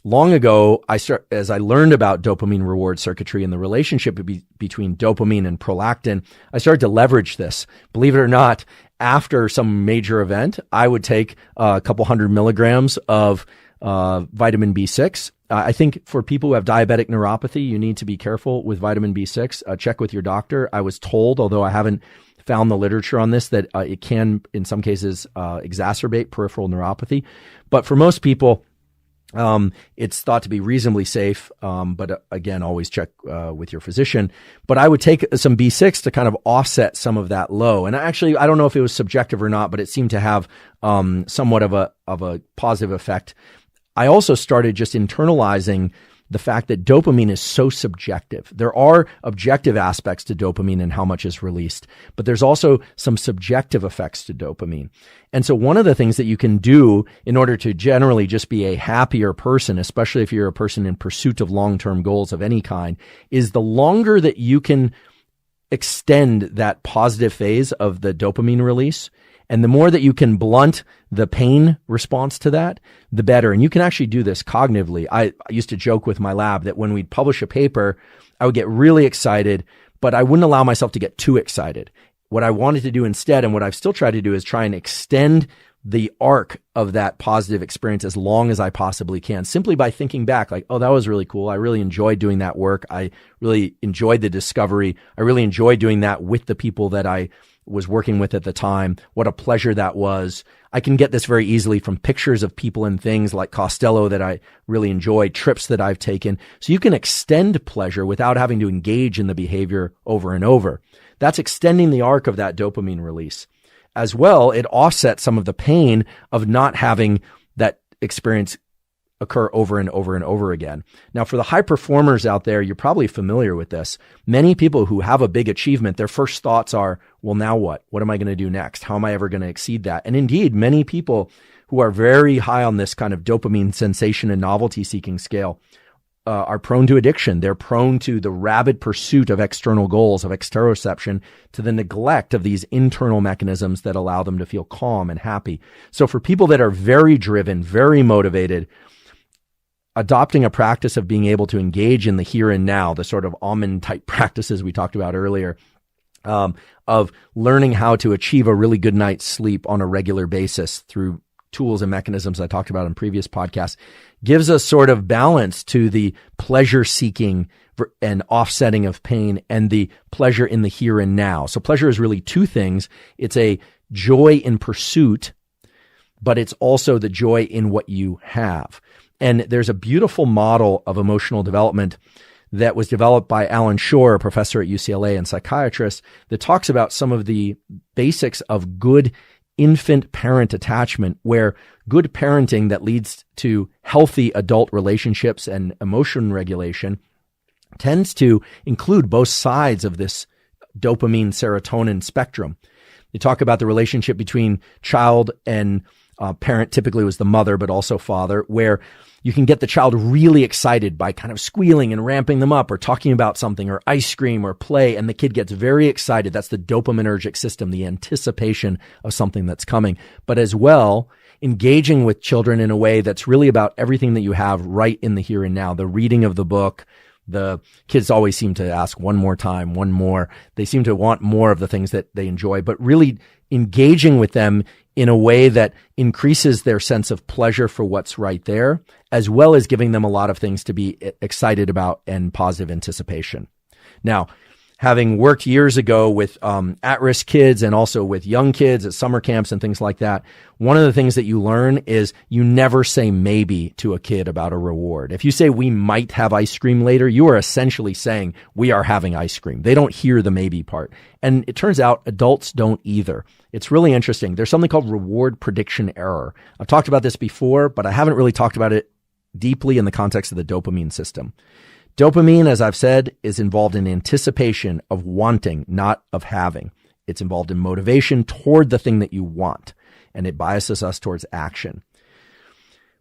long ago, as I learned about dopamine reward circuitry and the relationship between dopamine and prolactin, I started to leverage this. Believe it or not, after some major event, I would take a couple 100 milligrams of vitamin B6. I think for people who have diabetic neuropathy, you need to be careful with vitamin B6. Check with your doctor. I was told, although I haven't found the literature on this, that it can, in some cases, exacerbate peripheral neuropathy. But for most people, it's thought to be reasonably safe, but again, always check with your physician. But I would take some B6 to kind of offset some of that low. And actually, I don't know if it was subjective or not, but it seemed to have somewhat of a positive effect. I also started just internalizing the fact that dopamine is so subjective. There are objective aspects to dopamine and how much is released, but there's also some subjective effects to dopamine. And so one of the things that you can do in order to generally just be a happier person, especially if you're a person in pursuit of long-term goals of any kind, is the longer that you can extend that positive phase of the dopamine release, and the more that you can blunt the pain response to that, the better. And you can actually do this cognitively. I used to joke with my lab that when we'd publish a paper, I would get really excited, but I wouldn't allow myself to get too excited. What I wanted to do instead, and what I've still tried to do, is try and extend the arc of that positive experience as long as I possibly can, simply by thinking back like, oh, that was really cool. I really enjoyed doing that work. I really enjoyed the discovery. I really enjoyed doing that with the people that I was working with at the time. What a pleasure that was. I can get this very easily from pictures of people and things like Costello that I really enjoy, trips that I've taken. So you can extend pleasure without having to engage in the behavior over and over. That's extending the arc of that dopamine release. As well, it offsets some of the pain of not having that experience occur over and over and over again. Now, for the high performers out there, you're probably familiar with this. Many people who have a big achievement, their first thoughts are, well, now what? What am I going to do next? How am I ever going to exceed that? And indeed, many people who are very high on this kind of dopamine sensation and novelty seeking scale are prone to addiction. They're prone to the rabid pursuit of external goals, of exteroception, to the neglect of these internal mechanisms that allow them to feel calm and happy. So for people that are very driven, very motivated, adopting a practice of being able to engage in the here and now, the sort of almond type practices we talked about earlier, of learning how to achieve a really good night's sleep on a regular basis through tools and mechanisms I talked about in previous podcasts, gives us sort of balance to the pleasure seeking and offsetting of pain and the pleasure in the here and now. So pleasure is really two things. It's a joy in pursuit but it's also the joy in what you have. And there's a beautiful model of emotional development that was developed by Alan Shore, a professor at UCLA and psychiatrist, that talks about some of the basics of good infant-parent attachment, where good parenting that leads to healthy adult relationships and emotion regulation tends to include both sides of this dopamine serotonin spectrum. They talk about the relationship between child and parent, typically was the mother, but also father, where you can get the child really excited by kind of squealing and ramping them up or talking about something or ice cream or play, and the kid gets very excited. That's the dopaminergic system, the anticipation of something that's coming. But as well, engaging with children in a way that's really about everything that you have right in the here and now, the reading of the book. The kids always seem to ask one more time, one more. They seem to want more of the things that they enjoy, but really engaging with them in a way that increases their sense of pleasure for what's right there, as well as giving them a lot of things to be excited about and positive anticipation. Now, having worked years ago with at-risk kids and also with young kids at summer camps and things like that, one of the things that you learn is you never say maybe to a kid about a reward. If you say we might have ice cream later, you are essentially saying we are having ice cream. They don't hear the maybe part. And it turns out adults don't either. It's really interesting. There's something called reward prediction error. I've talked about this before, but I haven't really talked about it deeply in the context of the dopamine system. Dopamine, as I've said, is involved in anticipation of wanting, not of having. It's involved in motivation toward the thing that you want, and it biases us towards action.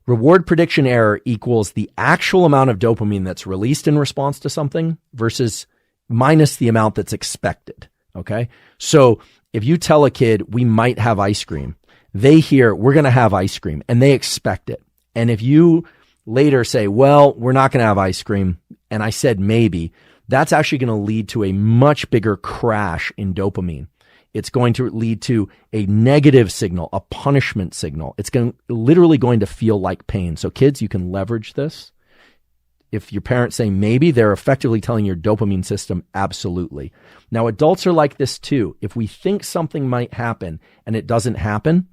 Reward prediction error equals the actual amount of dopamine that's released in response to something versus minus the amount that's expected, okay? So if you tell a kid, we might have ice cream, they hear, we're going to have ice cream, and they expect it. And if you later say, well, we're not going to have ice cream, and I said maybe, that's actually going to lead to a much bigger crash in dopamine. It's going to lead to a negative signal, a punishment signal. It's literally going to feel like pain. So kids, you can leverage this. If your parents say maybe, they're effectively telling your dopamine system absolutely. Now, adults are like this too. If we think something might happen and it doesn't happen,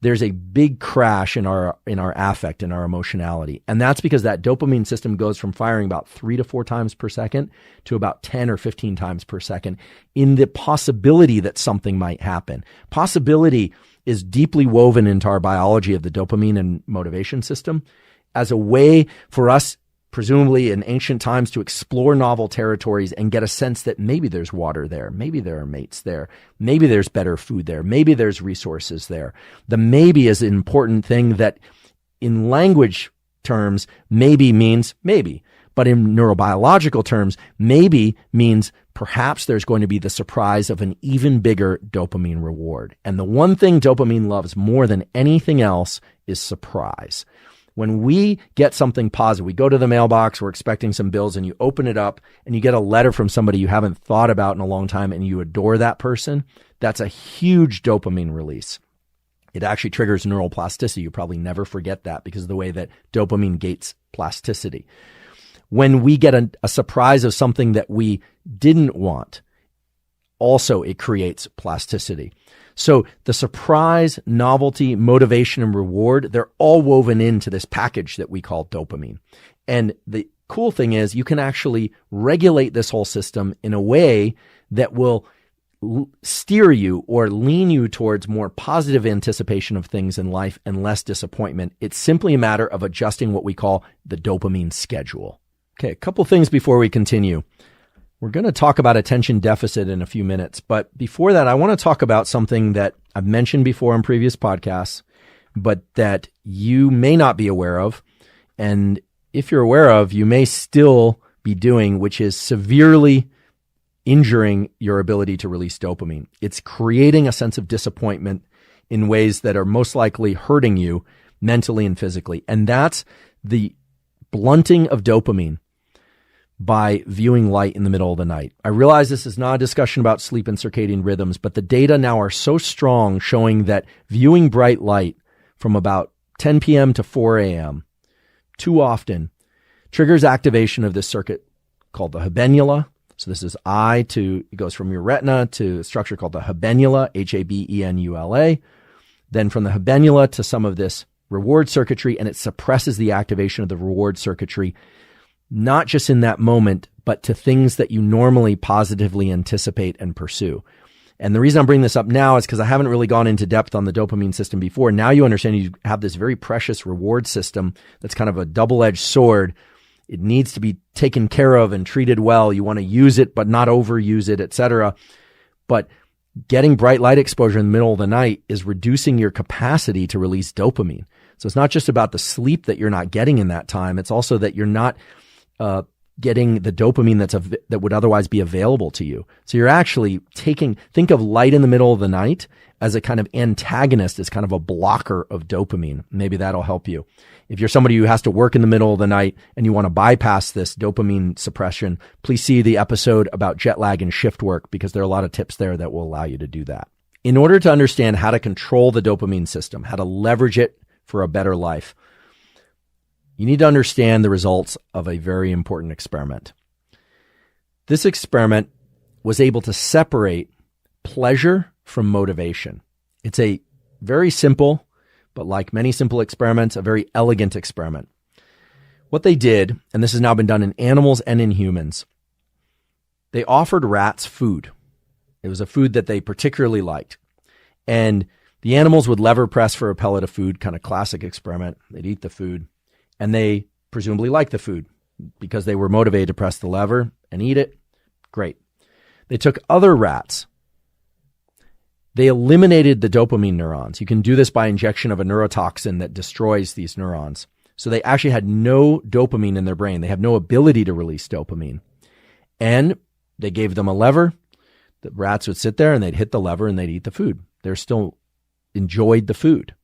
there's a big crash in our affect, in our emotionality. And that's because that dopamine system goes from firing about 3 to 4 times per second to about 10 or 15 times per second in the possibility that something might happen. Possibility is deeply woven into our biology of the dopamine and motivation system as a way for us, presumably in ancient times, to explore novel territories and get a sense that maybe there's water there, maybe there are mates there, maybe there's better food there, maybe there's resources there. The maybe is an important thing that in language terms, maybe means maybe. But in neurobiological terms, maybe means perhaps there's going to be the surprise of an even bigger dopamine reward. And the one thing dopamine loves more than anything else is surprise. When we get something positive, we go to the mailbox, we're expecting some bills, and you open it up and you get a letter from somebody you haven't thought about in a long time and you adore that person, that's a huge dopamine release. It actually triggers neural plasticity. You probably never forget that because of the way that dopamine gates plasticity. When we get a surprise of something that we didn't want, also it creates plasticity. So the surprise, novelty, motivation, and reward, they're all woven into this package that we call dopamine. And the cool thing is you can actually regulate this whole system in a way that will steer you or lean you towards more positive anticipation of things in life and less disappointment. It's simply a matter of adjusting what we call the dopamine schedule. Okay, a couple things before we continue. We're going to talk about attention deficit in a few minutes, but before that, I want to talk about something that I've mentioned before in previous podcasts, but that you may not be aware of. And if you're aware of, you may still be doing, which is severely injuring your ability to release dopamine. It's creating a sense of disappointment in ways that are most likely hurting you mentally and physically. And that's the blunting of dopamine by viewing light in the middle of the night. I realize this is not a discussion about sleep and circadian rhythms, but the data now are so strong showing that viewing bright light from about 10 p.m. to 4 a.m. too often triggers activation of this circuit called the habenula. So this is it goes from your retina to a structure called the habenula, Habenula. then from the habenula to some of this reward circuitry, and it suppresses the activation of the reward circuitry, not just in that moment, but to things that you normally positively anticipate and pursue. And the reason I'm bringing this up now is because I haven't really gone into depth on the dopamine system before. Now you understand you have this very precious reward system that's kind of a double-edged sword. It needs to be taken care of and treated well. You want to use it, but not overuse it, etc. But getting bright light exposure in the middle of the night is reducing your capacity to release dopamine. So it's not just about the sleep that you're not getting in that time. It's also that you're not getting the dopamine that would otherwise be available to you. So you're actually think of light in the middle of the night as a kind of antagonist, as kind of a blocker of dopamine. Maybe that'll help you. If you're somebody who has to work in the middle of the night and you want to bypass this dopamine suppression, please see the episode about jet lag and shift work, because there are a lot of tips there that will allow you to do that. In order to understand how to control the dopamine system, how to leverage it for a better life, you need to understand the results of a very important experiment. This experiment was able to separate pleasure from motivation. It's a very simple, but like many simple experiments, a very elegant experiment. What they did, and this has now been done in animals and in humans, they offered rats food. It was a food that they particularly liked. And the animals would lever press for a pellet of food, kind of classic experiment. They'd eat the food. And they presumably liked the food because they were motivated to press the lever and eat it. Great. They took other rats. They eliminated the dopamine neurons. You can do this by injection of a neurotoxin that destroys these neurons. So they actually had no dopamine in their brain. They have no ability to release dopamine. And they gave them a lever. The rats would sit there and they'd hit the lever and they'd eat the food. They're still enjoyed the food.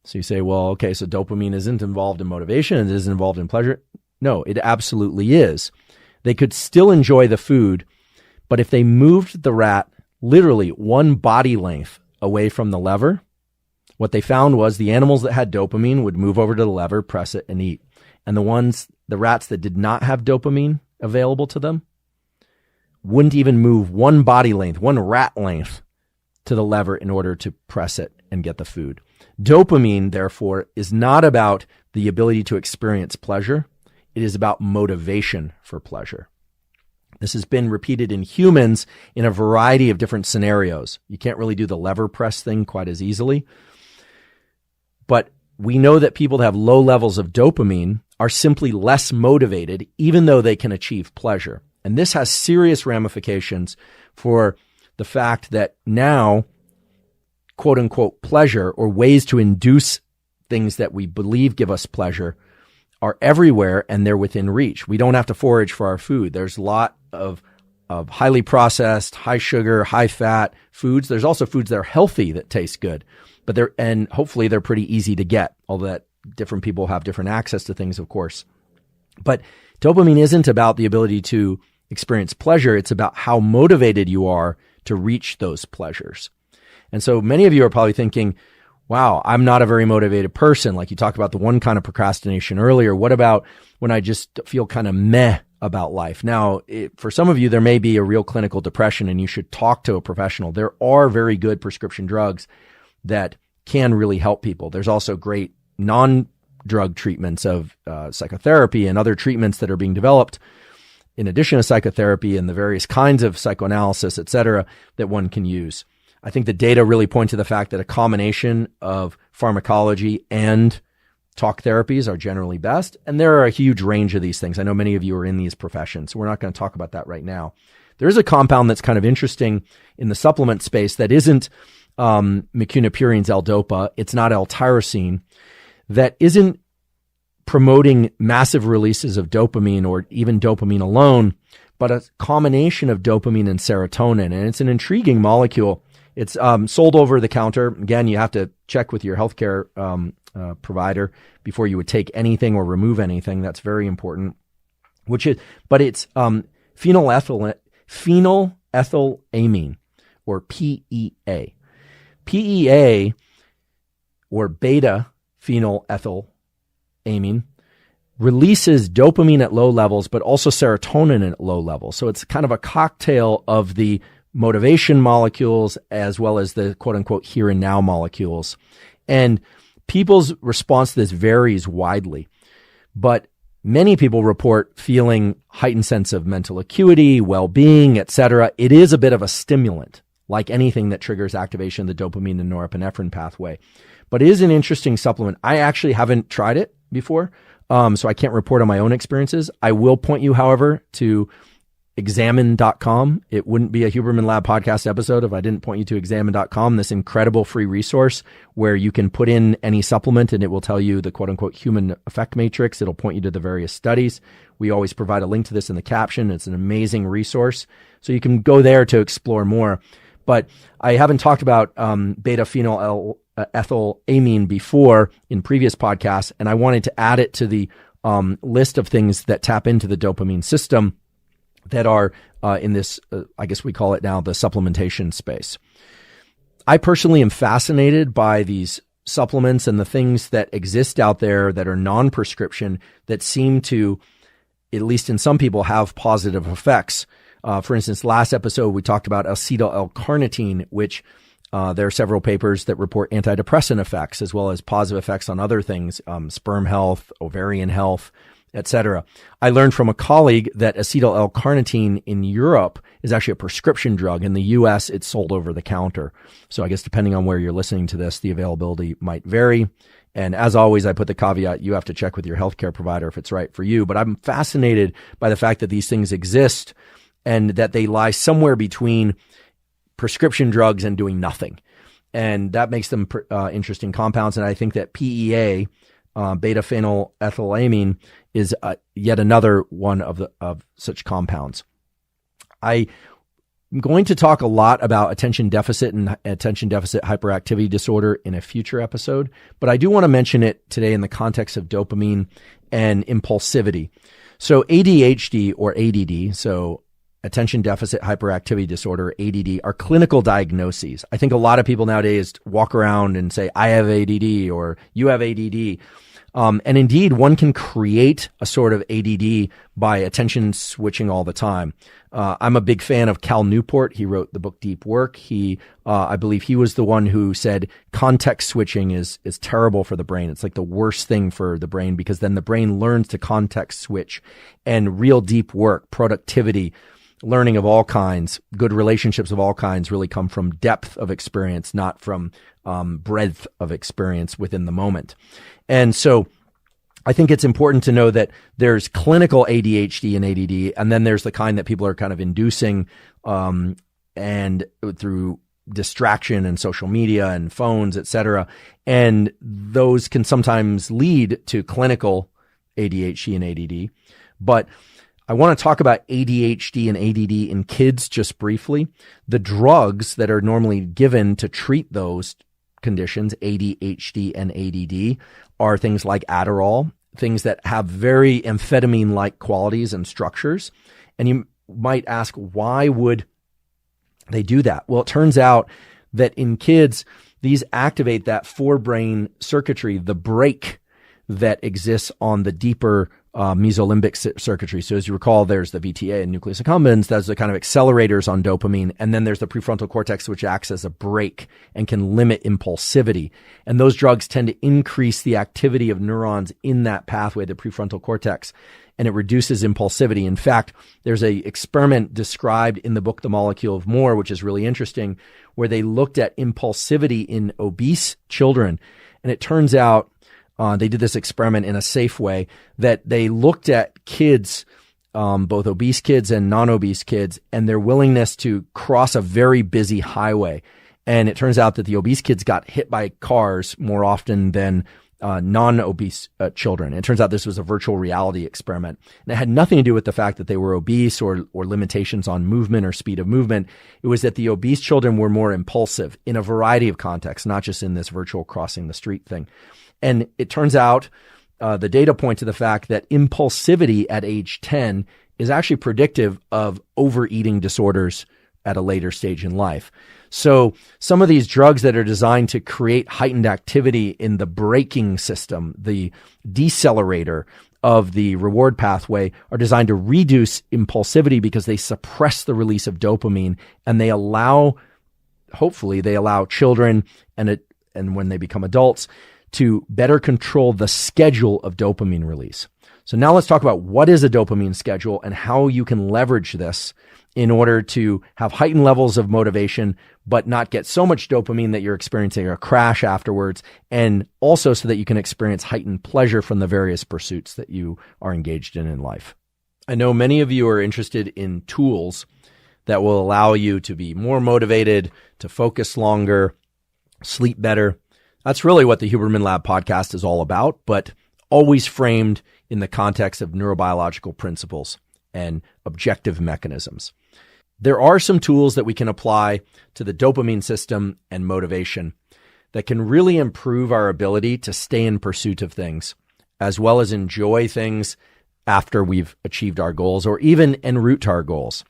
So you say, well, okay, so dopamine isn't involved in motivation and it isn't involved in pleasure. No, it absolutely is. They could still enjoy the food, but if they moved the rat literally one body length away from the lever, what they found was the animals that had dopamine would move over to the lever, press it, and eat. And the rats that did not have dopamine available to them, wouldn't even move one body length, one rat length to the lever in order to press it and get the food. Dopamine, therefore, is not about the ability to experience pleasure. It is about motivation for pleasure. This has been repeated in humans in a variety of different scenarios. You can't really do the lever press thing quite as easily. But we know that people that have low levels of dopamine are simply less motivated, even though they can achieve pleasure. And this has serious ramifications for the fact that now, quote unquote, pleasure, or ways to induce things that we believe give us pleasure, are everywhere and they're within reach. We don't have to forage for our food. There's a lot of highly processed, high sugar, high fat foods. There's also foods that are healthy that taste good, and hopefully they're pretty easy to get, although that different people have different access to things, of course. But dopamine isn't about the ability to experience pleasure. It's about how motivated you are to reach those pleasures. And so many of you are probably thinking, wow, I'm not a very motivated person. Like you talked about the one kind of procrastination earlier. What about when I just feel kind of meh about life? Now, for some of you, there may be a real clinical depression and you should talk to a professional. There are very good prescription drugs that can really help people. There's also great non-drug treatments of psychotherapy and other treatments that are being developed in addition to psychotherapy and the various kinds of psychoanalysis, et cetera, that one can use. I think the data really point to the fact that a combination of pharmacology and talk therapies are generally best. And there are a huge range of these things. I know many of you are in these professions, so we're not going to talk about that right now. There is a compound that's kind of interesting in the supplement space that isn't mecunopurine's L-Dopa. It's not L-tyrosine. That isn't promoting massive releases of dopamine or even dopamine alone, but a combination of dopamine and serotonin. And it's an intriguing molecule. It's sold over the counter. Again, you have to check with your healthcare provider before you would take anything or remove anything. That's very important. But it's phenylethylamine, or PEA. PEA, or beta phenylethylamine, releases dopamine at low levels, but also serotonin at low levels. So it's kind of a cocktail of the motivation molecules, as well as the quote unquote here and now molecules. And people's response to this varies widely, but many people report feeling heightened sense of mental acuity, well-being, etc. It is a bit of a stimulant, like anything that triggers activation of the dopamine and norepinephrine pathway. But it is an interesting supplement. I actually haven't tried it before, so I can't report on my own experiences. I will point you, however, to examine.com. It wouldn't be a Huberman Lab podcast episode if I didn't point you to examine.com, this incredible free resource where you can put in any supplement and it will tell you the quote unquote human effect matrix. It'll point you to the various studies. We always provide a link to this in the caption. It's an amazing resource. So you can go there to explore more. But I haven't talked about beta-phenyl ethylamine before in previous podcasts, and I wanted to add it to the list of things that tap into the dopamine system that are in this, I guess we call it now the supplementation space. I personally am fascinated by these supplements and the things that exist out there that are non-prescription that seem to, at least in some people, have positive effects. For instance, last episode, we talked about acetyl L-carnitine, which there are several papers that report antidepressant effects as well as positive effects on other things, sperm health, ovarian health, etc. I learned from a colleague that acetyl L-carnitine in Europe is actually a prescription drug. In the US, it's sold over the counter. So I guess depending on where you're listening to this, the availability might vary. And as always, I put the caveat, you have to check with your healthcare provider if it's right for you. But I'm fascinated by the fact that these things exist and that they lie somewhere between prescription drugs and doing nothing. And that makes them interesting compounds. And I think that PEA, beta-phenyl ethylamine, is yet another one of such compounds. I'm going to talk a lot about attention deficit and attention deficit hyperactivity disorder in a future episode, but I do want to mention it today in the context of dopamine and impulsivity. So ADHD or ADD, so attention deficit hyperactivity disorder, ADD, are clinical diagnoses. I think a lot of people nowadays walk around and say, I have ADD or you have ADD. And indeed, one can create a sort of ADD by attention switching all the time. I'm a big fan of Cal Newport. He wrote the book Deep Work. I believe he was the one who said context switching is terrible for the brain. It's like the worst thing for the brain because then the brain learns to context switch. And real deep work, productivity, learning of all kinds, good relationships of all kinds really come from depth of experience, not from breadth of experience within the moment. And so I think it's important to know that there's clinical ADHD and ADD, and then there's the kind that people are kind of inducing and through distraction and social media and phones, et cetera. And those can sometimes lead to clinical ADHD and ADD. But I want to talk about ADHD and ADD in kids just briefly. The drugs that are normally given to treat those conditions, ADHD and ADD, are things like Adderall, things that have very amphetamine-like qualities and structures. And you might ask, why would they do that? Well, it turns out that in kids, these activate that forebrain circuitry, the brake that exists on the deeper mesolimbic circuitry. So as you recall, there's the VTA and nucleus accumbens. That's the kind of accelerators on dopamine. And then there's the prefrontal cortex, which acts as a brake and can limit impulsivity. And those drugs tend to increase the activity of neurons in that pathway, the prefrontal cortex, and it reduces impulsivity. In fact, there's a experiment described in the book, The Molecule of More, which is really interesting, where they looked at impulsivity in obese children. And it turns out they did this experiment in a safe way that they looked at kids, both obese kids and non-obese kids, and their willingness to cross a very busy highway. And it turns out that the obese kids got hit by cars more often than non-obese children. It turns out this was a virtual reality experiment. And it had nothing to do with the fact that they were obese or limitations on movement or speed of movement. It was that the obese children were more impulsive in a variety of contexts, not just in this virtual crossing the street thing. And it turns out the data point to the fact that impulsivity at age 10 is actually predictive of overeating disorders at a later stage in life. So some of these drugs that are designed to create heightened activity in the braking system, the decelerator, of the reward pathway are designed to reduce impulsivity because they suppress the release of dopamine, and they allow, hopefully, they allow children and when they become adults to better control the schedule of dopamine release. So now let's talk about what is a dopamine schedule and how you can leverage this in order to have heightened levels of motivation, but not get so much dopamine that you're experiencing a crash afterwards, and also so that you can experience heightened pleasure from the various pursuits that you are engaged in life. I know many of you are interested in tools that will allow you to be more motivated, to focus longer, sleep better. That's really what the Huberman Lab podcast is all about, but always framed in the context of neurobiological principles and objective mechanisms. There are some tools that we can apply to the dopamine system and motivation that can really improve our ability to stay in pursuit of things, as well as enjoy things after we've achieved our goals, or even en route to our goals.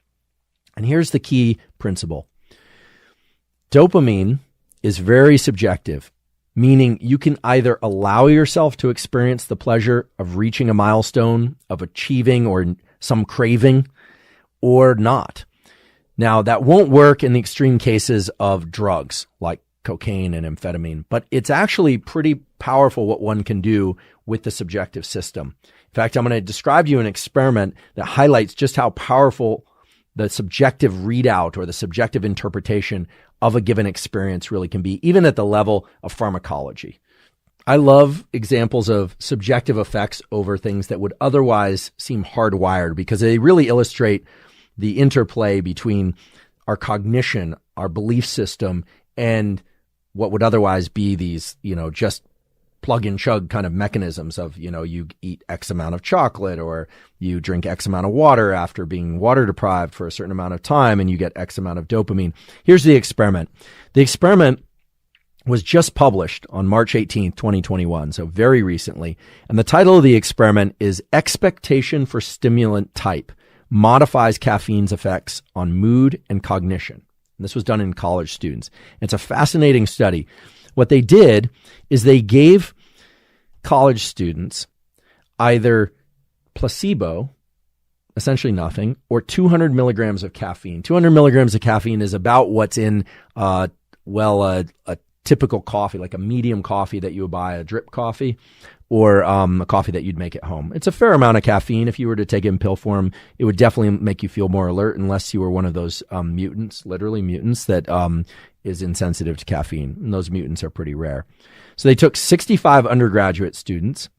And here's the key principle. Dopamine is very subjective, meaning you can either allow yourself to experience the pleasure of reaching a milestone, of achieving or some craving, or not. Now, that won't work in the extreme cases of drugs like cocaine and amphetamine, but it's actually pretty powerful what one can do with the subjective system. In fact, I'm going to describe to you an experiment that highlights just how powerful the subjective readout or the subjective interpretation of a given experience really can be, even at the level of pharmacology. I love examples of subjective effects over things that would otherwise seem hardwired, because they really illustrate the interplay between our cognition, our belief system, and what would otherwise be these, just plug and chug kind of mechanisms of, you eat X amount of chocolate, or you drink X amount of water after being water deprived for a certain amount of time, and you get X amount of dopamine. Here's the experiment. The experiment was just published on March 18th, 2021, so very recently. And the title of the experiment is Expectation for Stimulant Type Modifies Caffeine's Effects on Mood and Cognition. And this was done in college students. It's a fascinating study. What they did is they gave college students either placebo, essentially nothing, or 200 milligrams of caffeine. 200 milligrams of caffeine is about what's in, a typical coffee, like a medium coffee that you would buy, a drip coffee, or a coffee that you'd make at home. It's a fair amount of caffeine. If you were to take it in pill form, it would definitely make you feel more alert, unless you were one of those mutants, literally mutants, that is insensitive to caffeine. And those mutants are pretty rare. So they took 65 undergraduate students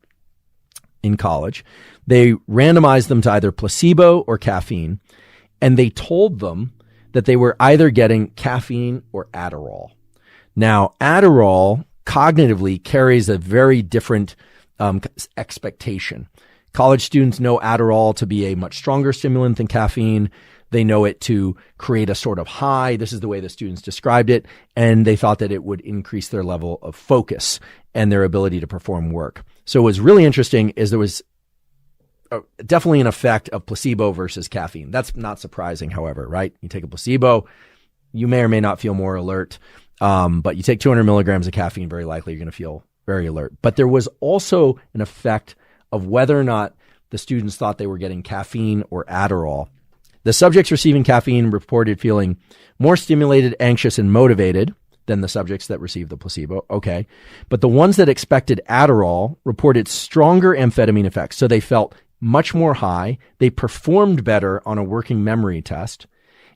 in college. They randomized them to either placebo or caffeine, and they told them that they were either getting caffeine or Adderall. Now, Adderall cognitively carries a very different expectation. College students know Adderall to be a much stronger stimulant than caffeine. They know it to create a sort of high. This is the way the students described it. And they thought that it would increase their level of focus and their ability to perform work. So what was really interesting is there was definitely an effect of placebo versus caffeine. That's not surprising, however, right? You take a placebo, you may or may not feel more alert. But you take 200 milligrams of caffeine, very likely you're going to feel very alert. But there was also an effect of whether or not the students thought they were getting caffeine or Adderall. The subjects receiving caffeine reported feeling more stimulated, anxious, and motivated than the subjects that received the placebo. Okay. But the ones that expected Adderall reported stronger amphetamine effects. So they felt much more high. They performed better on a working memory test.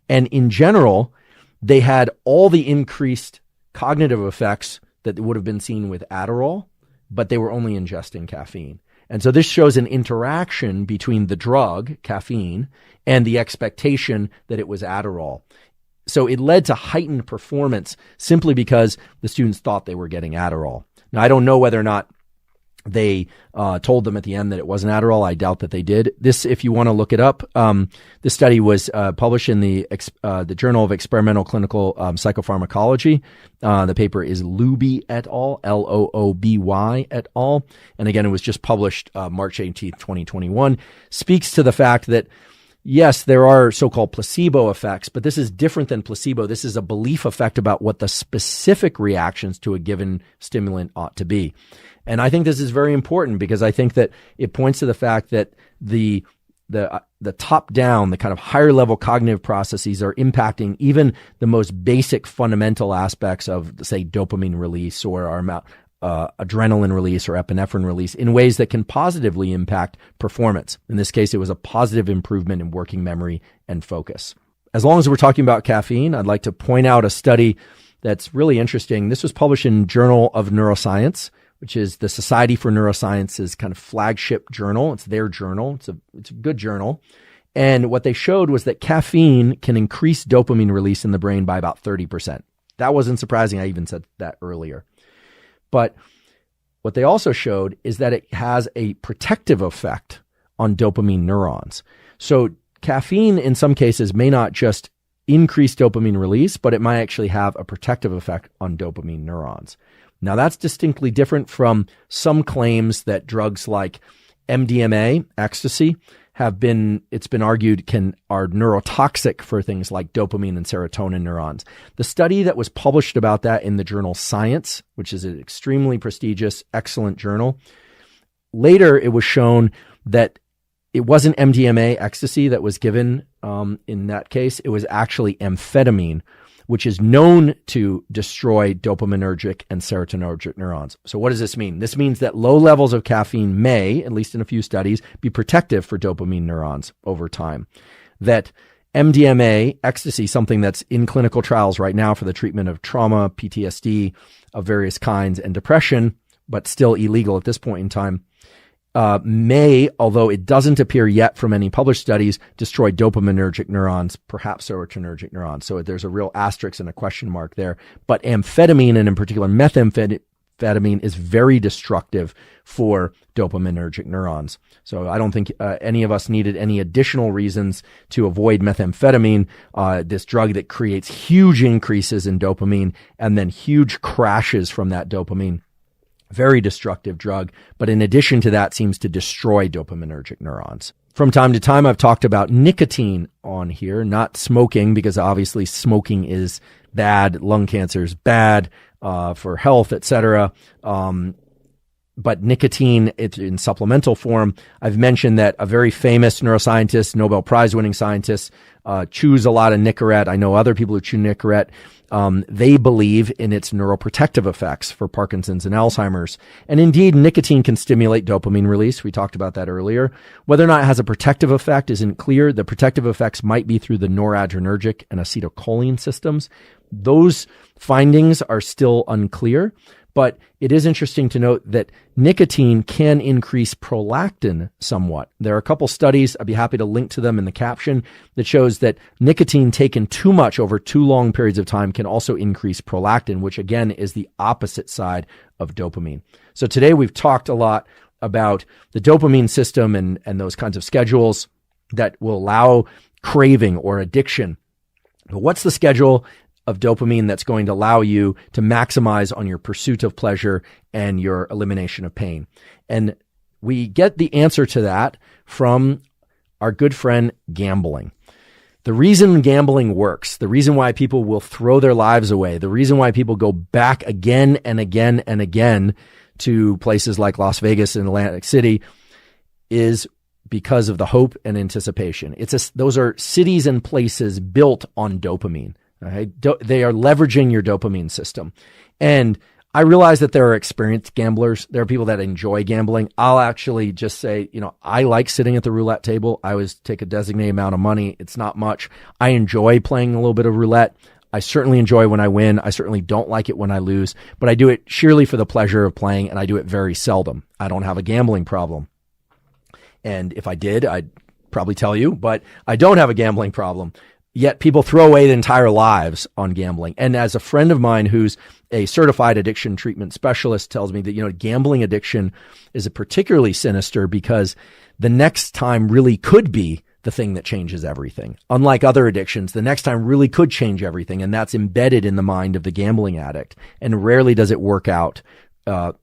And in general, they had all the increased cognitive effects that would have been seen with Adderall, but they were only ingesting caffeine. And so this shows an interaction between the drug, caffeine, and the expectation that it was Adderall. So it led to heightened performance simply because the students thought they were getting Adderall. Now, I don't know whether or not they told them at the end that it wasn't Adderall. I doubt that they did. This, if you want to look it up, this study was published in the Journal of Experimental Clinical Psychopharmacology. The paper is Looby et al., Looby et al. And again, it was just published March 18th, 2021. Speaks to the fact that, yes, there are so-called placebo effects, but this is different than placebo. This is a belief effect about what the specific reactions to a given stimulant ought to be. And I think this is very important because I think that it points to the fact that the top down, the kind of higher level cognitive processes are impacting even the most basic fundamental aspects of, say, dopamine release or our adrenaline release or epinephrine release in ways that can positively impact performance. In this case, it was a positive improvement in working memory and focus. As long as we're talking about caffeine, I'd like to point out a study that's really interesting. This was published in Journal of Neuroscience, which is the Society for Neuroscience's kind of flagship journal. It's their journal. It's a good journal. And what they showed was that caffeine can increase dopamine release in the brain by about 30%. That wasn't surprising. I even said that earlier. But what they also showed is that it has a protective effect on dopamine neurons. So caffeine in some cases may not just increase dopamine release, but it might actually have a protective effect on dopamine neurons. Now that's distinctly different from some claims that drugs like MDMA, ecstasy, it's been argued are neurotoxic for things like dopamine and serotonin neurons. The study that was published about that in the journal Science, which is an extremely prestigious, excellent journal, later it was shown that it wasn't MDMA, ecstasy, that was given in that case. It was actually amphetamine, which is known to destroy dopaminergic and serotonergic neurons. So what does this mean? This means that low levels of caffeine may, at least in a few studies, be protective for dopamine neurons over time. That MDMA, ecstasy, something that's in clinical trials right now for the treatment of trauma, PTSD of various kinds, and depression, but still illegal at this point in time, may, although it doesn't appear yet from any published studies, destroy dopaminergic neurons, perhaps serotonergic neurons. So there's a real asterisk and a question mark there. But amphetamine, and in particular methamphetamine, is very destructive for dopaminergic neurons. So I don't think any of us needed any additional reasons to avoid methamphetamine, this drug that creates huge increases in dopamine and then huge crashes from that dopamine. Very destructive drug, but in addition to that, seems to destroy dopaminergic neurons. From time to time, I've talked about nicotine on here, not smoking, because obviously smoking is bad, lung cancer is bad for health, etc. But nicotine, it's in supplemental form. I've mentioned that a very famous neuroscientist, Nobel Prize-winning scientist, chews a lot of Nicorette. I know other people who chew Nicorette. They believe in its neuroprotective effects for Parkinson's and Alzheimer's. And indeed, nicotine can stimulate dopamine release. We talked about that earlier. Whether or not it has a protective effect isn't clear. The protective effects might be through the noradrenergic and acetylcholine systems. Those findings are still unclear. But it is interesting to note that nicotine can increase prolactin somewhat. There are a couple studies, I'd be happy to link to them in the caption, that shows that nicotine taken too much over too long periods of time can also increase prolactin, which again is the opposite side of dopamine. So today we've talked a lot about the dopamine system and those kinds of schedules that will allow craving or addiction. But what's the schedule of dopamine that's going to allow you to maximize on your pursuit of pleasure and your elimination of pain? And we get the answer to that from our good friend gambling. The reason gambling works, the reason why people will throw their lives away, the reason why people go back again and again and again to places like Las Vegas and Atlantic City is because of the hope and anticipation. Those are cities and places built on dopamine. Right? They are leveraging your dopamine system. And I realize that there are experienced gamblers. There are people that enjoy gambling. I'll actually just say, I like sitting at the roulette table. I always take a designated amount of money. It's not much. I enjoy playing a little bit of roulette. I certainly enjoy when I win. I certainly don't like it when I lose, but I do it sheerly for the pleasure of playing, and I do it very seldom. I don't have a gambling problem. And if I did, I'd probably tell you, but I don't have a gambling problem. Yet people throw away their entire lives on gambling. And as a friend of mine who's a certified addiction treatment specialist tells me that, gambling addiction is a particularly sinister because the next time really could be the thing that changes everything. Unlike other addictions, the next time really could change everything. And that's embedded in the mind of the gambling addict. And rarely does it work out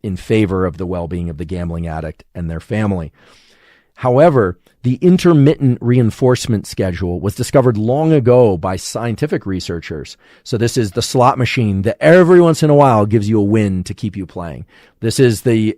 in favor of the well-being of the gambling addict and their family. However, the intermittent reinforcement schedule was discovered long ago by scientific researchers. So this is the slot machine that every once in a while gives you a win to keep you playing. This is the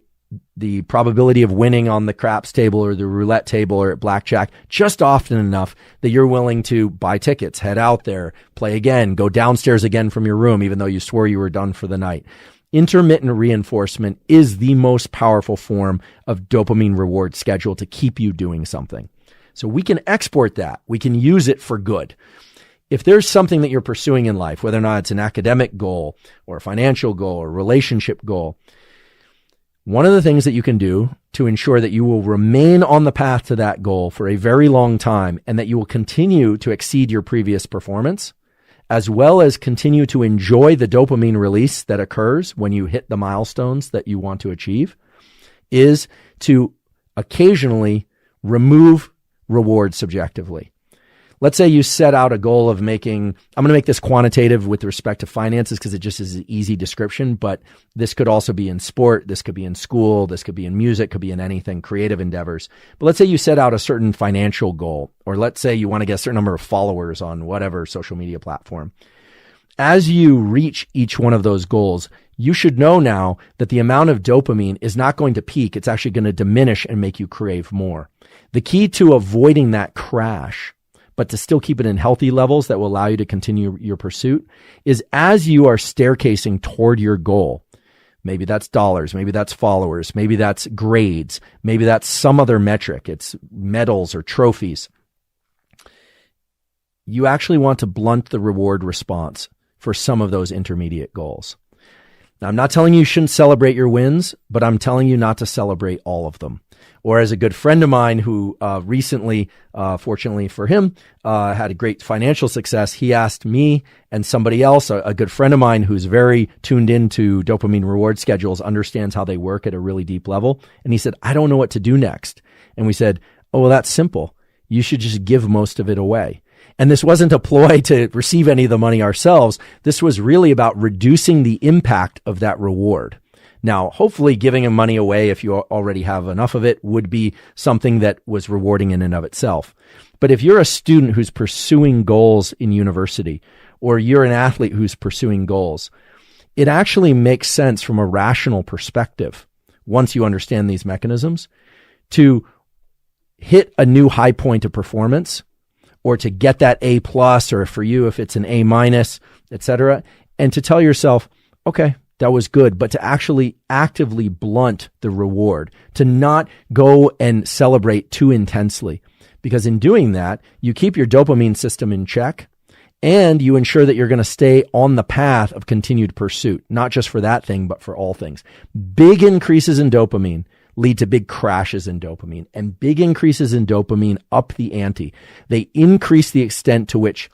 the probability of winning on the craps table or the roulette table or at blackjack just often enough that you're willing to buy tickets, head out there, play again, go downstairs again from your room, even though you swore you were done for the night. Intermittent reinforcement is the most powerful form of dopamine reward schedule to keep you doing something. So we can export that. We can use it for good. If there's something that you're pursuing in life, whether or not it's an academic goal or a financial goal or a relationship goal, one of the things that you can do to ensure that you will remain on the path to that goal for a very long time and that you will continue to exceed your previous performance, as well as continue to enjoy the dopamine release that occurs when you hit the milestones that you want to achieve, is to occasionally remove reward subjectively. Let's say you set out a goal of making, I'm going to make this quantitative with respect to finances because it just is an easy description, but this could also be in sport, this could be in school, this could be in music, could be in anything, creative endeavors. But let's say you set out a certain financial goal, or let's say you want to get a certain number of followers on whatever social media platform. As you reach each one of those goals, you should know now that the amount of dopamine is not going to peak. It's actually going to diminish and make you crave more. The key to avoiding that crash, but to still keep it in healthy levels that will allow you to continue your pursuit, is as you are staircasing toward your goal, maybe that's dollars, maybe that's followers, maybe that's grades, maybe that's some other metric, it's medals or trophies, you actually want to blunt the reward response for some of those intermediate goals. Now, I'm not telling you shouldn't celebrate your wins, but I'm telling you not to celebrate all of them. Or as a good friend of mine who recently, fortunately for him, had a great financial success, he asked me and somebody else, a good friend of mine who's very tuned into dopamine reward schedules, understands how they work at a really deep level. And he said, I don't know what to do next. And we said, oh, well, that's simple. You should just give most of it away. And this wasn't a ploy to receive any of the money ourselves. This was really about reducing the impact of that reward. Now, hopefully giving him money away, if you already have enough of it, would be something that was rewarding in and of itself. But if you're a student who's pursuing goals in university, or you're an athlete who's pursuing goals, it actually makes sense from a rational perspective, once you understand these mechanisms, to hit a new high point of performance, or to get that A+, or for you, if it's an A-, etc., and to tell yourself, okay, that was good, but to actually actively blunt the reward, to not go and celebrate too intensely. Because in doing that, you keep your dopamine system in check and you ensure that you're going to stay on the path of continued pursuit, not just for that thing, but for all things. Big increases in dopamine lead to big crashes in dopamine, and big increases in dopamine up the ante. They increase the extent to which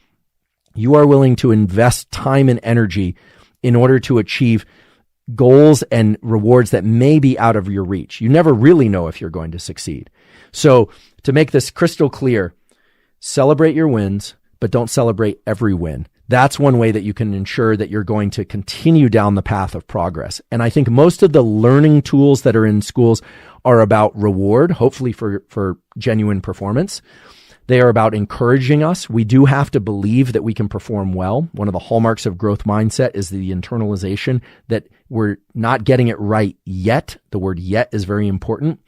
you are willing to invest time and energy in order to achieve goals and rewards that may be out of your reach. You never really know if you're going to succeed. So to make this crystal clear, celebrate your wins, but don't celebrate every win. That's one way that you can ensure that you're going to continue down the path of progress. And I think most of the learning tools that are in schools are about reward, hopefully for genuine performance. They are about encouraging us. We do have to believe that we can perform well. One of the hallmarks of growth mindset is the internalization that we're not getting it right yet. The word yet is very important.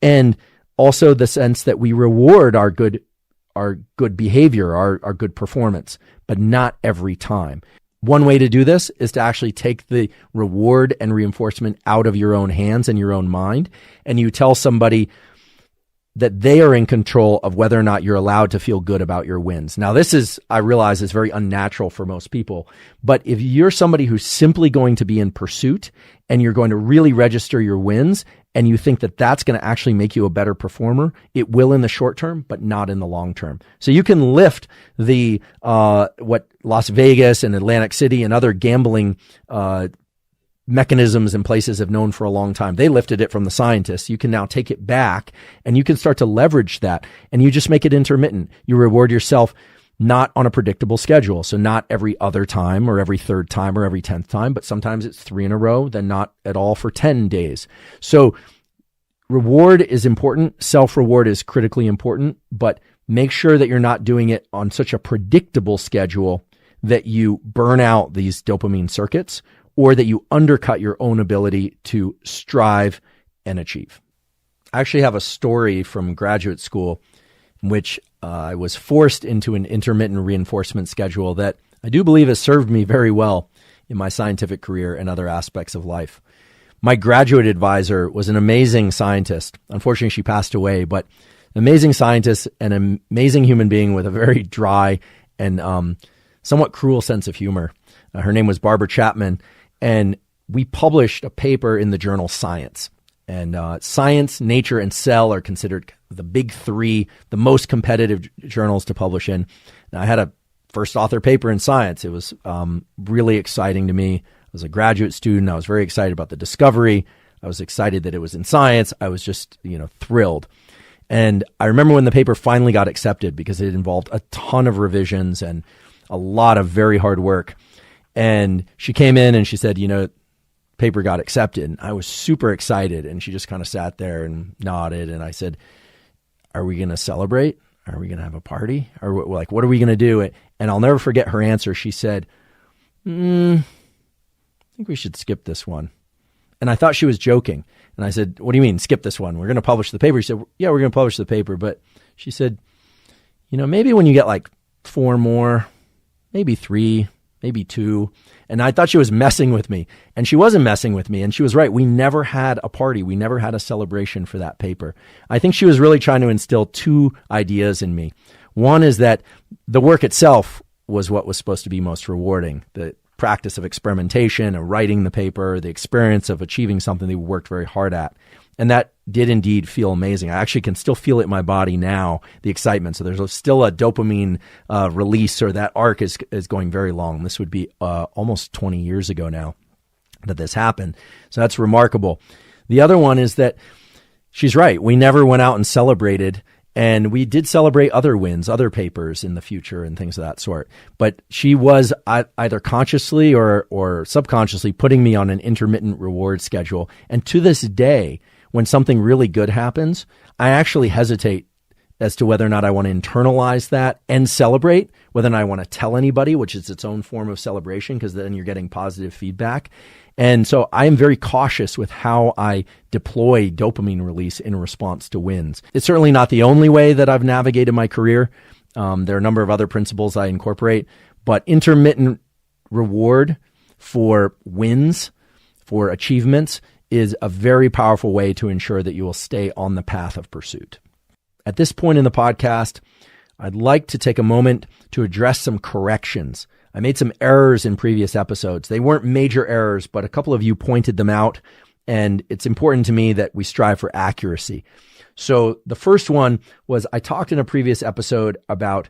And also the sense that we reward our good behavior, our good performance, but not every time. One way to do this is to actually take the reward and reinforcement out of your own hands and your own mind. And you tell somebody that they are in control of whether or not you're allowed to feel good about your wins. Now, this is, I realize, is very unnatural for most people. But if you're somebody who's simply going to be in pursuit and you're going to really register your wins and you think that that's going to actually make you a better performer, it will in the short term, but not in the long term. So you can lift the what Las Vegas and Atlantic City and other gambling mechanisms and places have known for a long time. They lifted it from the scientists. You can now take it back and you can start to leverage that, and you just make it intermittent. You reward yourself not on a predictable schedule. So not every other time or every third time or every 10th time, but sometimes it's 3 in a row, then not at all for 10 days. So reward is important. Self-reward is critically important, but make sure that you're not doing it on such a predictable schedule that you burn out these dopamine circuits, or that you undercut your own ability to strive and achieve. I actually have a story from graduate school in which I was forced into an intermittent reinforcement schedule that I do believe has served me very well in my scientific career and other aspects of life. My graduate advisor was an amazing scientist. Unfortunately, she passed away, but an amazing scientist, an amazing human being with a very dry and somewhat cruel sense of humor. Her name was Barbara Chapman, and we published a paper in the journal Science. And Science, Nature, and Cell are considered the big three, the most competitive journals to publish in. Now, I had a first author paper in Science. It was really exciting to me. I was a graduate student. I was very excited about the discovery. I was excited that it was in Science. I was just, thrilled. And I remember when the paper finally got accepted because it involved a ton of revisions and a lot of very hard work. And she came in and she said, paper got accepted. And I was super excited. And she just kind of sat there and nodded. And I said, are we going to celebrate? Are we going to have a party? Or what are we going to do? And I'll never forget her answer. She said, I think we should skip this one. And I thought she was joking. And I said, what do you mean, skip this one? We're going to publish the paper. She said, yeah, we're going to publish the paper. But she said, maybe when you get like 4 more, maybe 3, maybe 2. And I thought she was messing with me. And she wasn't messing with me. And she was right. We never had a party. We never had a celebration for that paper. I think she was really trying to instill 2 ideas in me. One is that the work itself was what was supposed to be most rewarding. The practice of experimentation and writing the paper, the experience of achieving something they worked very hard at. And that did indeed feel amazing. I actually can still feel it in my body now, the excitement. So there's still a dopamine release, or that arc is going very long. This would be almost 20 years ago now that this happened. So that's remarkable. The other one is that she's right. We never went out and celebrated. And we did celebrate other wins, other papers in the future and things of that sort. But she was either consciously or subconsciously putting me on an intermittent reward schedule. And to this day, when something really good happens, I actually hesitate as to whether or not I want to internalize that and celebrate, whether or not I want to tell anybody, which is its own form of celebration, because then you're getting positive feedback. And so I am very cautious with how I deploy dopamine release in response to wins. It's certainly not the only way that I've navigated my career. There are a number of other principles I incorporate, but intermittent reward for wins, for achievements, is a very powerful way to ensure that you will stay on the path of pursuit. At this point in the podcast, I'd like to take a moment to address some corrections. I made some errors in previous episodes. They weren't major errors, but a couple of you pointed them out, and it's important to me that we strive for accuracy. So the first one was, I talked in a previous episode about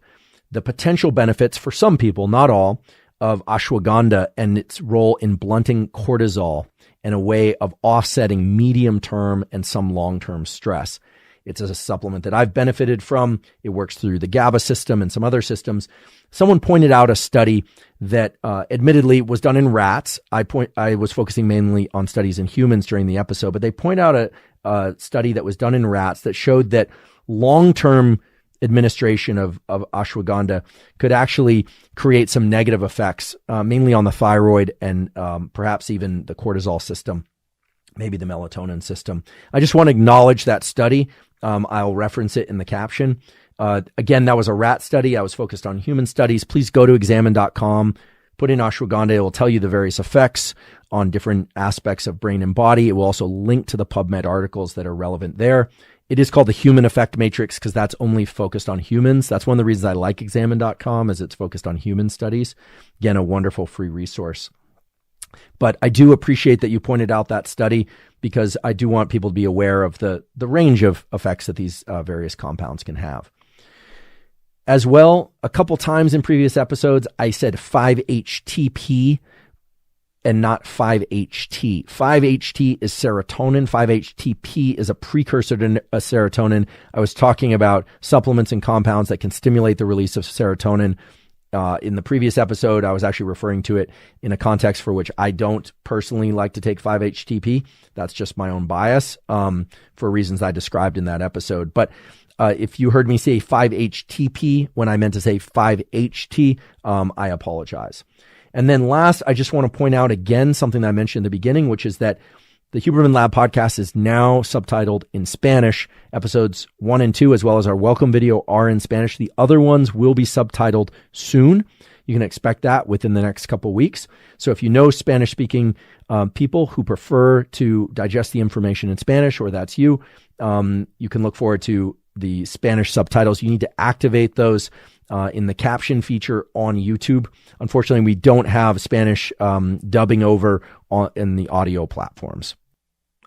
the potential benefits for some people, not all, of ashwagandha and its role in blunting cortisol and a way of offsetting medium-term and some long-term stress. It's a supplement that I've benefited from. It works through the GABA system and some other systems. Someone pointed out a study that admittedly was done in rats. I was focusing mainly on studies in humans during the episode, but they point out a study that was done in rats that showed that long-term administration of ashwagandha could actually create some negative effects, mainly on the thyroid and perhaps even the cortisol system, maybe the melatonin system. I just want to acknowledge that study. I'll reference it in the caption. Again, that was a rat study. I was focused on human studies. Please go to examine.com, put in ashwagandha. It will tell you the various effects on different aspects of brain and body. It will also link to the PubMed articles that are relevant there. It is called the Human Effect Matrix because that's only focused on humans. That's one of the reasons I like examine.com, is it's focused on human studies. Again, a wonderful free resource. But I do appreciate that you pointed out that study, because I do want people to be aware of the range of effects that these various compounds can have. As well, a couple times in previous episodes, I said 5-HTP and not 5-HT. 5-HT is serotonin. 5-HTP is a precursor to serotonin. I was talking about supplements and compounds that can stimulate the release of serotonin. In the previous episode, I was actually referring to it in a context for which I don't personally like to take 5-HTP. That's just my own bias for reasons I described in that episode. But if you heard me say 5-HTP when I meant to say 5-HT, I apologize. And then last, I just want to point out again something that I mentioned in the beginning, which is that The Huberman Lab podcast is now subtitled in Spanish. Episodes 1 and 2, as well as our welcome video, are in Spanish. The other ones will be subtitled soon. You can expect that within the next couple weeks. So if you know Spanish-speaking people who prefer to digest the information in Spanish, or that's you, you can look forward to the Spanish subtitles. You need to activate those in the caption feature on YouTube. Unfortunately, we don't have Spanish dubbing over in the audio platforms.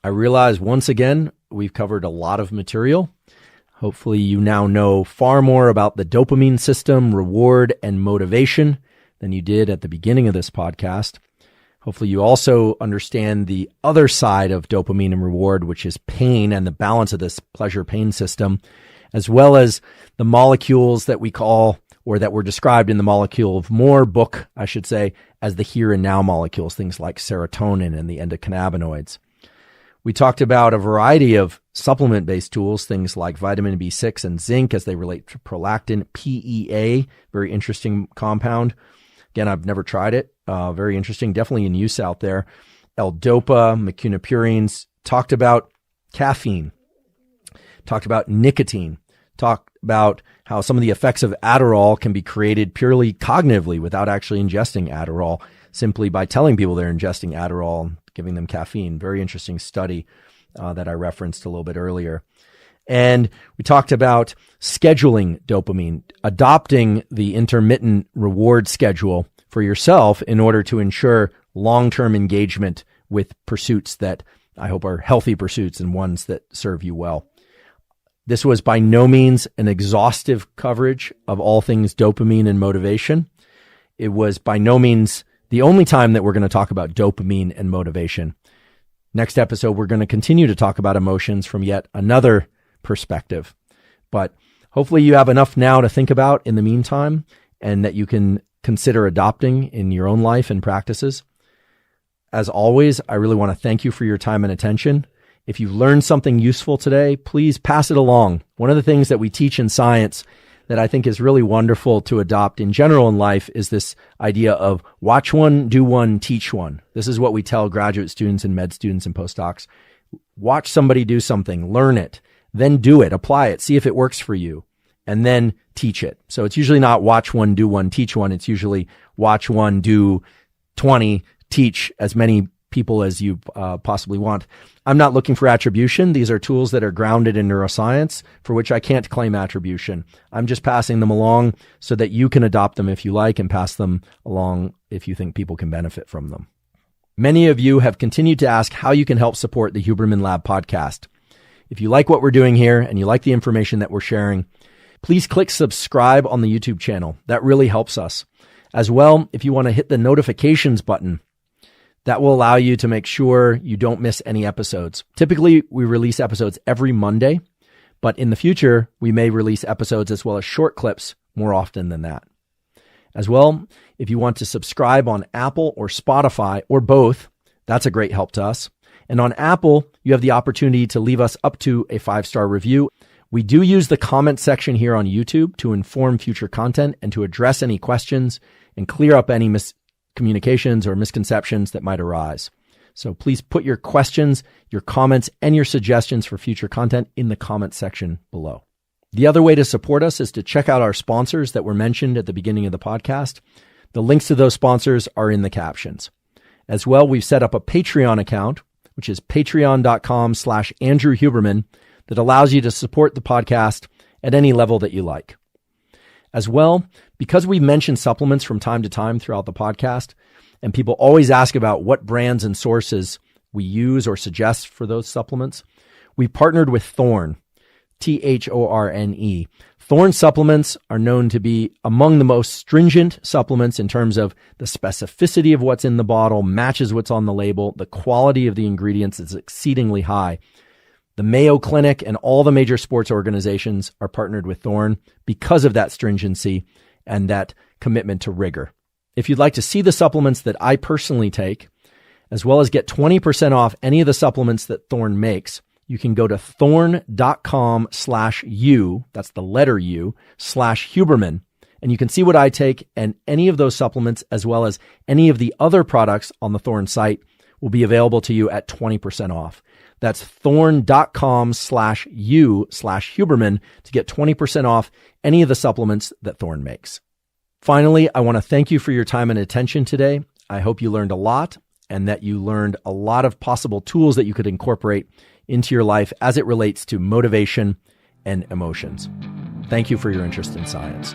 I realize once again, we've covered a lot of material. Hopefully you now know far more about the dopamine system, reward, and motivation than you did at the beginning of this podcast. Hopefully you also understand the other side of dopamine and reward, which is pain and the balance of this pleasure-pain system, as well as the molecules that we call, or that were described in the Molecule of More book, I should say, as the here and now molecules, things like serotonin and the endocannabinoids. We talked about a variety of supplement-based tools, things like vitamin B6 and zinc as they relate to prolactin, PEA, very interesting compound. Again, I've never tried it. Very interesting, definitely in use out there. L-Dopa, mecunopurines, talked about caffeine, talked about nicotine, talked about how some of the effects of Adderall can be created purely cognitively without actually ingesting Adderall, simply by telling people they're ingesting Adderall, giving them caffeine. Very interesting study that I referenced a little bit earlier. And we talked about scheduling dopamine, adopting the intermittent reward schedule for yourself in order to ensure long-term engagement with pursuits that I hope are healthy pursuits and ones that serve you well. This was by no means an exhaustive coverage of all things dopamine and motivation. It was by no means the only time that we're going to talk about dopamine and motivation. Next episode, we're going to continue to talk about emotions from yet another perspective. But hopefully you have enough now to think about in the meantime, and that you can consider adopting in your own life and practices. As always, I really want to thank you for your time and attention. If you've learned something useful today, please pass it along. One of the things that we teach in science that I think is really wonderful to adopt in general in life is this idea of watch one, do one, teach one. This is what we tell graduate students and med students and postdocs. Watch somebody do something, learn it, then do it, apply it, see if it works for you, and then teach it. So it's usually not watch one, do one, teach one. It's usually watch one, do 20, teach as many people as you possibly want. I'm not looking for attribution. These are tools that are grounded in neuroscience for which I can't claim attribution. I'm just passing them along so that you can adopt them if you like and pass them along if you think people can benefit from them. Many of you have continued to ask how you can help support the Huberman Lab podcast. If you like what we're doing here and you like the information that we're sharing, please click subscribe on the YouTube channel. That really helps us. As well, if you want to hit the notifications button, that will allow you to make sure you don't miss any episodes. Typically, we release episodes every Monday, but in the future, we may release episodes as well as short clips more often than that. As well, if you want to subscribe on Apple or Spotify or both, that's a great help to us. And on Apple, you have the opportunity to leave us up to a 5-star review. We do use the comment section here on YouTube to inform future content and to address any questions and clear up any miscommunications or misconceptions that might arise. So please put your questions, your comments, and your suggestions for future content in the comment section below. The other way to support us is to check out our sponsors that were mentioned at the beginning of the podcast. The links to those sponsors are in the captions. As well, we've set up a Patreon account, which is patreon.com/Andrew Huberman, that allows you to support the podcast at any level that you like. As well, because we mention supplements from time to time throughout the podcast, and people always ask about what brands and sources we use or suggest for those supplements, we partnered with Thorne, Thorne. Thorne supplements are known to be among the most stringent supplements in terms of the specificity of what's in the bottle, matches what's on the label, the quality of the ingredients is exceedingly high. The Mayo Clinic and all the major sports organizations are partnered with Thorne because of that stringency and that commitment to rigor. If you'd like to see the supplements that I personally take, as well as get 20% off any of the supplements that Thorne makes, you can go to thorne.com/U, that's the letter U, /Huberman, and you can see what I take, and any of those supplements, as well as any of the other products on the Thorne site, will be available to you at 20% off. That's thorne.com/u/Huberman to get 20% off any of the supplements that Thorne makes. Finally, I want to thank you for your time and attention today. I hope you learned a lot and that you learned a lot of possible tools that you could incorporate into your life as it relates to motivation and emotions. Thank you for your interest in science.